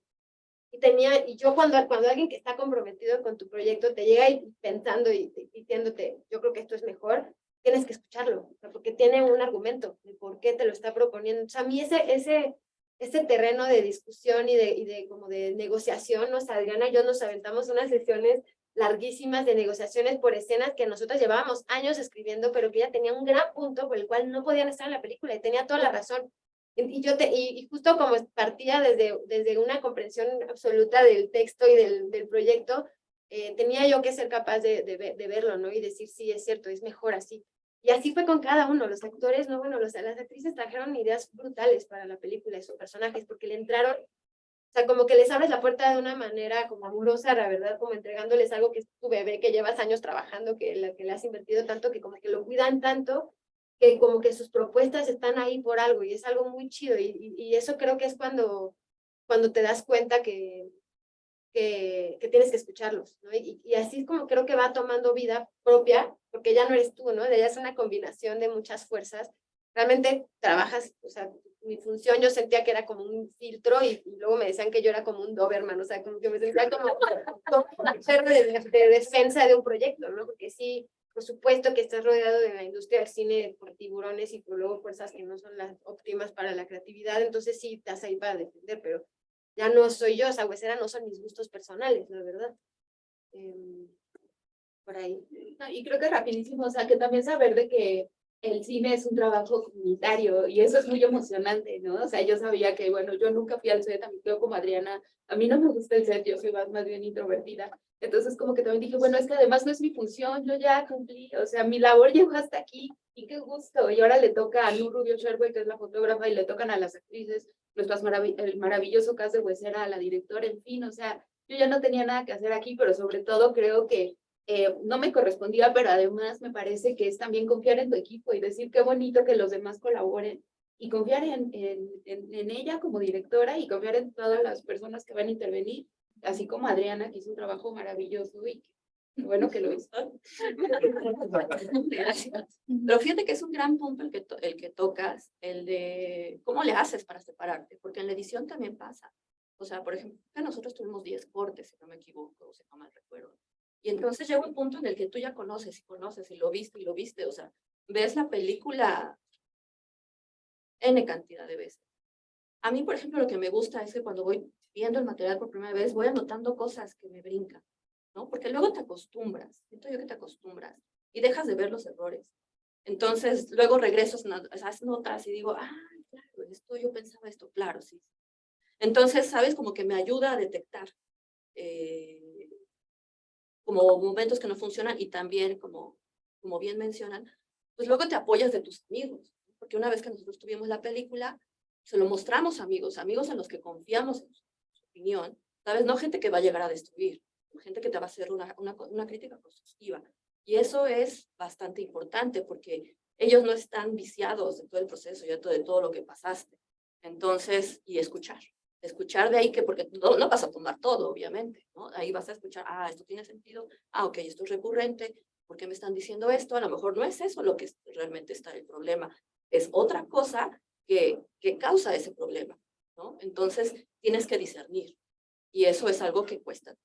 Y yo cuando alguien que está comprometido con tu proyecto te llega y pensando y diciéndote, yo creo que esto es mejor, tienes que escucharlo, o sea, porque tiene un argumento de por qué te lo está proponiendo. O sea, a mí ese terreno de discusión y como de negociación, ¿no? O sea, Adriana y yo nos aventamos unas sesiones larguísimas de negociaciones por escenas que nosotros llevábamos años escribiendo, pero que ella tenía un gran punto por el cual no podían estar en la película y tenía toda la razón. Y justo como partía desde una comprensión absoluta del texto y del proyecto, tenía yo que ser capaz de verlo, ¿no? Y decir, sí, es cierto, es mejor así. Y así fue con cada uno. Los actores, no, bueno, las actrices trajeron ideas brutales para la película y sus personajes, porque le entraron, o sea, como que les abres la puerta de una manera como amorosa, la verdad, como entregándoles algo que es tu bebé, que llevas años trabajando, que le has invertido tanto, que como que lo cuidan tanto, que como que sus propuestas están ahí por algo, y es algo muy chido, y eso creo que es cuando te das cuenta que tienes que escucharlos, ¿no? Y así es como creo que va tomando vida propia, porque ya no eres tú, ¿no? Ya es una combinación de muchas fuerzas. Realmente trabajas, o sea, mi función yo sentía que era como un filtro y luego me decían que yo era como un Doberman, o sea, como que me sentía como un perro de defensa de un proyecto, ¿no? Porque sí, por supuesto que estás rodeado de la industria del cine por tiburones y por luego fuerzas que no son las óptimas para la creatividad, entonces sí estás ahí para defender, pero ya no soy yo, o sea, Huesera no son mis gustos personales, la verdad. Por ahí. No, y creo que rapidísimo, o sea, que también saber de que el cine es un trabajo comunitario y eso es muy emocionante, ¿no? O sea, yo sabía que, bueno, yo nunca fui al set, a mí creo como Adriana, a mí no me gusta el set, yo soy más bien introvertida. Entonces como que también dije, bueno, es que además no es mi función, yo ya cumplí, o sea, mi labor llegó hasta aquí y qué gusto. Y ahora le toca a Lu Rubio Sherwood, que es la fotógrafa, y le tocan a las actrices, el maravilloso cast de Huesera, a la directora, en fin, o sea, yo ya no tenía nada que hacer aquí, pero sobre todo creo que no me correspondía, pero además me parece que es también confiar en tu equipo y decir qué bonito que los demás colaboren y confiar en ella como directora y confiar en todas las personas que van a intervenir, así como Adriana, que hizo un trabajo maravilloso y qué bueno que lo hizo. Gracias. Pero fíjate que es un gran punto el que tocas, el de cómo le haces para separarte, porque en la edición también pasa. O sea, por ejemplo, nosotros tuvimos 10 cortes, si no me equivoco, o si no mal recuerdo. Y entonces llega un punto en el que tú ya conoces y lo viste, o sea, ves la película N cantidad de veces. A mí, por ejemplo, lo que me gusta es que cuando voy viendo el material por primera vez, voy anotando cosas que me brincan, ¿no? Porque luego te acostumbras, siento yo que te acostumbras y dejas de ver los errores. Entonces, luego regreso a esas notas y digo, ah, claro, esto yo pensaba esto, claro, sí. Entonces, ¿sabes? Como que me ayuda a detectar como momentos que no funcionan y también, como bien mencionan, pues luego te apoyas de tus amigos, porque una vez que nosotros tuvimos la película, se lo mostramos a amigos en los que confiamos en su opinión, ¿sabes? No gente que va a llegar a destruir, gente que te va a hacer una crítica constructiva. Y eso es bastante importante porque ellos no están viciados de todo el proceso, ya de todo lo que pasaste. Entonces, y escuchar de ahí que, porque no vas a tomar todo, obviamente, ¿no? Ahí vas a escuchar, ah, esto tiene sentido, ah, ok, esto es recurrente, ¿por qué me están diciendo esto? A lo mejor no es eso lo que realmente está el problema, es otra cosa que causa ese problema, ¿no? Entonces, tienes que discernir, y eso es algo que cuesta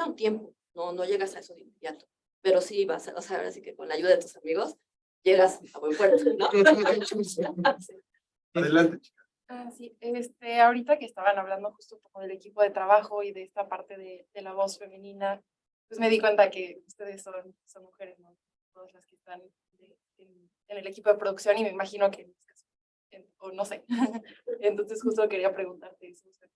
un tiempo, no llegas a eso de inmediato, pero sí vas a, o sea, ahora sí que con la ayuda de tus amigos, llegas a buen puerto, ¿no? Adelante, chica. Sí, ahorita que estaban hablando justo como del equipo de trabajo y de esta parte de la voz femenina, pues me di cuenta que ustedes son mujeres, ¿no? Todas las que están en el equipo de producción y me imagino que, o no sé, entonces justo quería preguntarte eso, o sea,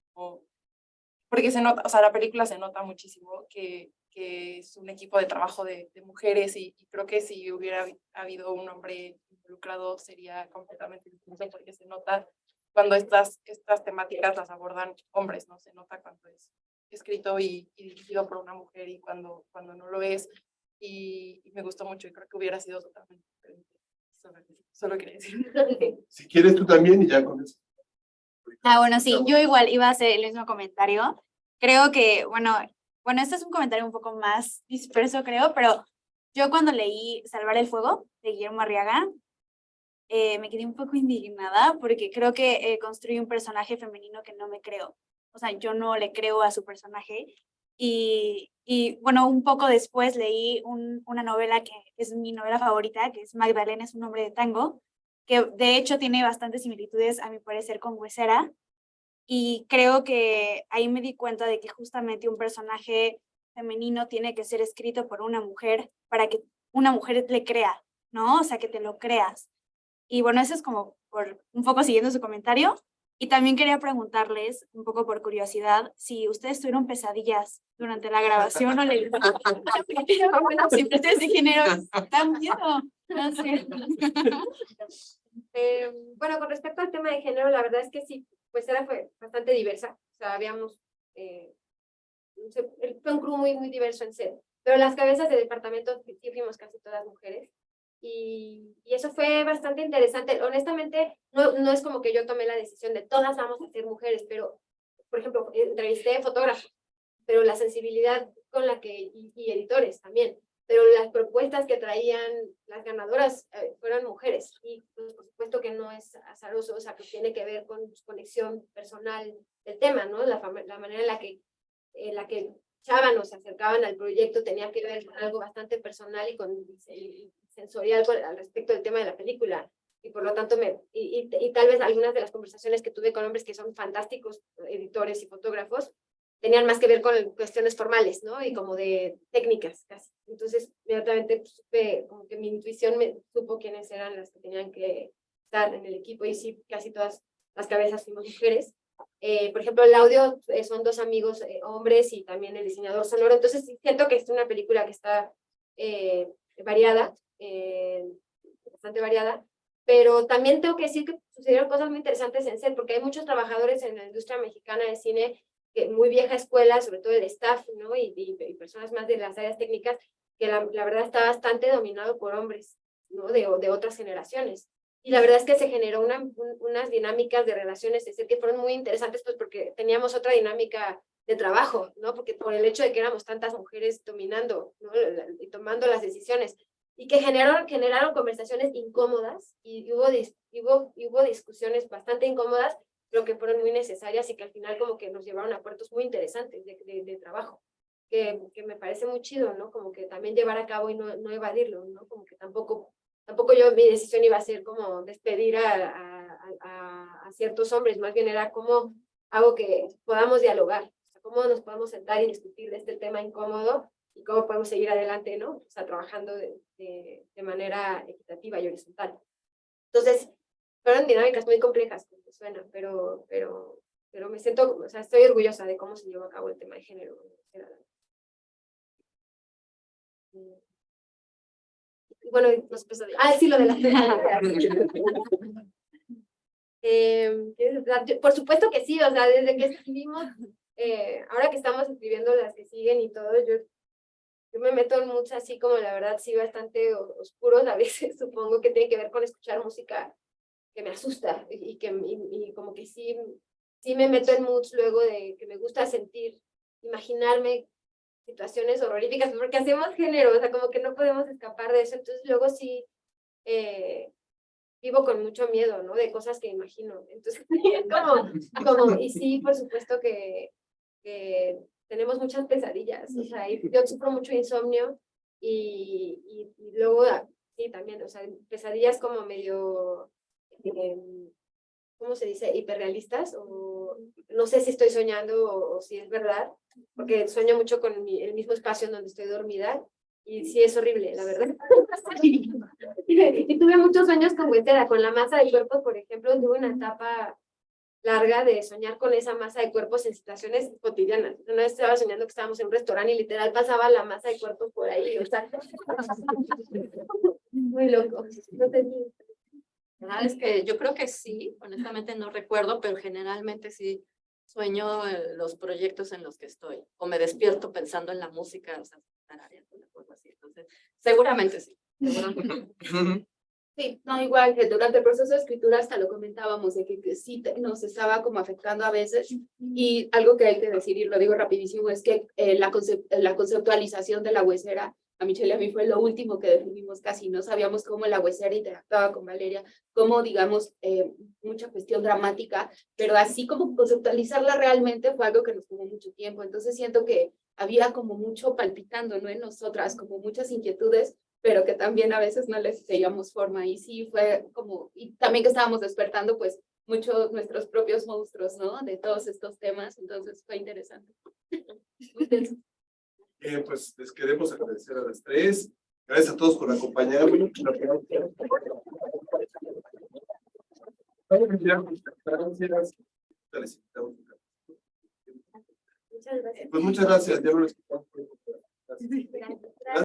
porque se nota, o sea, la película se nota muchísimo que es un equipo de trabajo de mujeres y creo que si hubiera habido un hombre involucrado sería completamente distinto porque se nota cuando estas temáticas las abordan hombres, ¿no? Se nota cuando es escrito y dirigido por una mujer y cuando no lo es. Y me gustó mucho y creo que hubiera sido totalmente diferente. Solo quería decir. Si quieres tú también y ya con eso. Bueno, sí, yo igual iba a hacer el mismo comentario. Creo que, bueno, este es un comentario un poco más disperso, creo, pero yo cuando leí Salvar el Fuego de Guillermo Arriaga, me quedé un poco indignada porque creo que construye un personaje femenino que no me creo. O sea, yo no le creo a su personaje. Y bueno, un poco después leí una novela que es mi novela favorita, que es Magdalena es un hombre de tango, que de hecho tiene bastantes similitudes, a mi parecer, con Huesera. Y creo que ahí me di cuenta de que justamente un personaje femenino tiene que ser escrito por una mujer para que una mujer le crea, ¿no? O sea, que te lo creas. Y bueno, eso es como por un poco siguiendo su comentario. Y también quería preguntarles, un poco por curiosidad, si ustedes tuvieron pesadillas durante la grabación o le... Bueno, siempre ustedes de género, dan miedo. No sé. Bueno, con respecto al tema de género, la verdad es que sí, pues fue bastante diversa. O sea, habíamos, fue un crew muy diverso en set, pero las cabezas de departamento sí fuimos casi todas mujeres. Y eso fue bastante interesante. Honestamente, no es como que yo tomé la decisión de todas vamos a ser mujeres, pero, por ejemplo, entrevisté fotógrafos, pero la sensibilidad con la que, y editores también, pero las propuestas que traían las ganadoras fueron mujeres, y pues, por supuesto que no es azaroso, o sea, que tiene que ver con su conexión personal del tema, ¿no? La manera en la que echaban o se acercaban al proyecto tenía que ver con algo bastante personal y con sensorial al respecto del tema de la película, y por lo tanto y tal vez algunas de las conversaciones que tuve con hombres que son fantásticos editores y fotógrafos tenían más que ver con cuestiones formales, ¿no? Y como de técnicas casi. Entonces, inmediatamente supe, como que mi intuición me supo quiénes eran las que tenían que estar en el equipo, y sí, casi todas las cabezas fuimos mujeres. Por ejemplo, el audio son dos amigos hombres y también el diseñador sonoro, entonces siento que es una película que está variada, bastante variada, pero también tengo que decir que sucedieron cosas muy interesantes en set, porque hay muchos trabajadores en la industria mexicana de cine, muy vieja escuela, sobre todo el staff, ¿no? Y personas más de las áreas técnicas, que la verdad está bastante dominado por hombres, ¿no? De otras generaciones. Y la verdad es que se generó unas dinámicas de relaciones de set que fueron muy interesantes, pues porque teníamos otra dinámica de trabajo, ¿no? Porque por el hecho de que éramos tantas mujeres dominando, ¿no? Y tomando las decisiones, y que generaron conversaciones incómodas, y hubo discusiones bastante incómodas, pero que fueron muy necesarias y que al final como que nos llevaron a puertos muy interesantes de trabajo. que me parece muy chido, ¿no? Como que también llevar a cabo y no evadirlo, ¿no? Como que tampoco yo, mi decisión iba a ser como despedir a ciertos hombres, más bien era como hago que podamos dialogar, o sea, cómo nos podemos sentar y discutir de este tema incómodo y cómo podemos seguir adelante, ¿no? O sea, trabajando de manera equitativa y horizontal. Entonces, fueron dinámicas muy complejas, como suena, pero me siento, o sea, estoy orgullosa de cómo se llevó a cabo el tema de género. Bueno, sí, lo de las por supuesto que sí, o sea, desde que escribimos, ahora que estamos escribiendo las que siguen y todo, yo me meto en muchas así como la verdad sí bastante oscuros a veces, supongo que tiene que ver con escuchar música que me asusta y como que sí me meto en moods luego de que me gusta sentir, imaginarme situaciones horroríficas, porque hacemos género, o sea, como que no podemos escapar de eso, entonces luego sí vivo con mucho miedo, ¿no? De cosas que imagino, entonces y sí, por supuesto que tenemos muchas pesadillas, o sea, yo sufro mucho insomnio y luego, sí, también, o sea, pesadillas como medio, ¿cómo se dice? Hiperrealistas, o no sé si estoy soñando o si es verdad, porque sueño mucho con el mismo espacio en donde estoy dormida, y sí es horrible, la verdad. Y tuve muchos sueños con Huesera, con la masa de cuerpos, por ejemplo, tuve una etapa larga de soñar con esa masa de cuerpos en situaciones cotidianas. Una vez estaba soñando que estábamos en un restaurante y literal pasaba la masa de cuerpos por ahí, o sea, muy loco. No sé si... La verdad es que yo creo que sí, honestamente no recuerdo, pero generalmente sí sueño los proyectos en los que estoy, o me despierto pensando en la música, o sea, algo así. Entonces, seguramente sí. Seguramente. Sí, no, igual que durante el proceso de escritura hasta lo comentábamos, de que sí nos estaba como afectando a veces, y algo que hay que decir, y lo digo rapidísimo, es que la conceptualización de la huesera, a Michelle y a mí fue lo último que definimos casi, no sabíamos cómo la huesera interactuaba con Valeria, cómo, digamos, mucha cuestión dramática, pero así como conceptualizarla realmente fue algo que nos tomó mucho tiempo, entonces siento que había como mucho palpitando, ¿no? En nosotras, como muchas inquietudes, pero que también a veces no les veíamos forma, y sí fue como, y también que estábamos despertando pues muchos nuestros propios monstruos, ¿no? De todos estos temas, entonces fue interesante. Muy tenso. Pues les queremos agradecer a las tres. Gracias a todos por acompañarnos. Muchas gracias. Pues muchas gracias. Ya lo escuchamos. Gracias.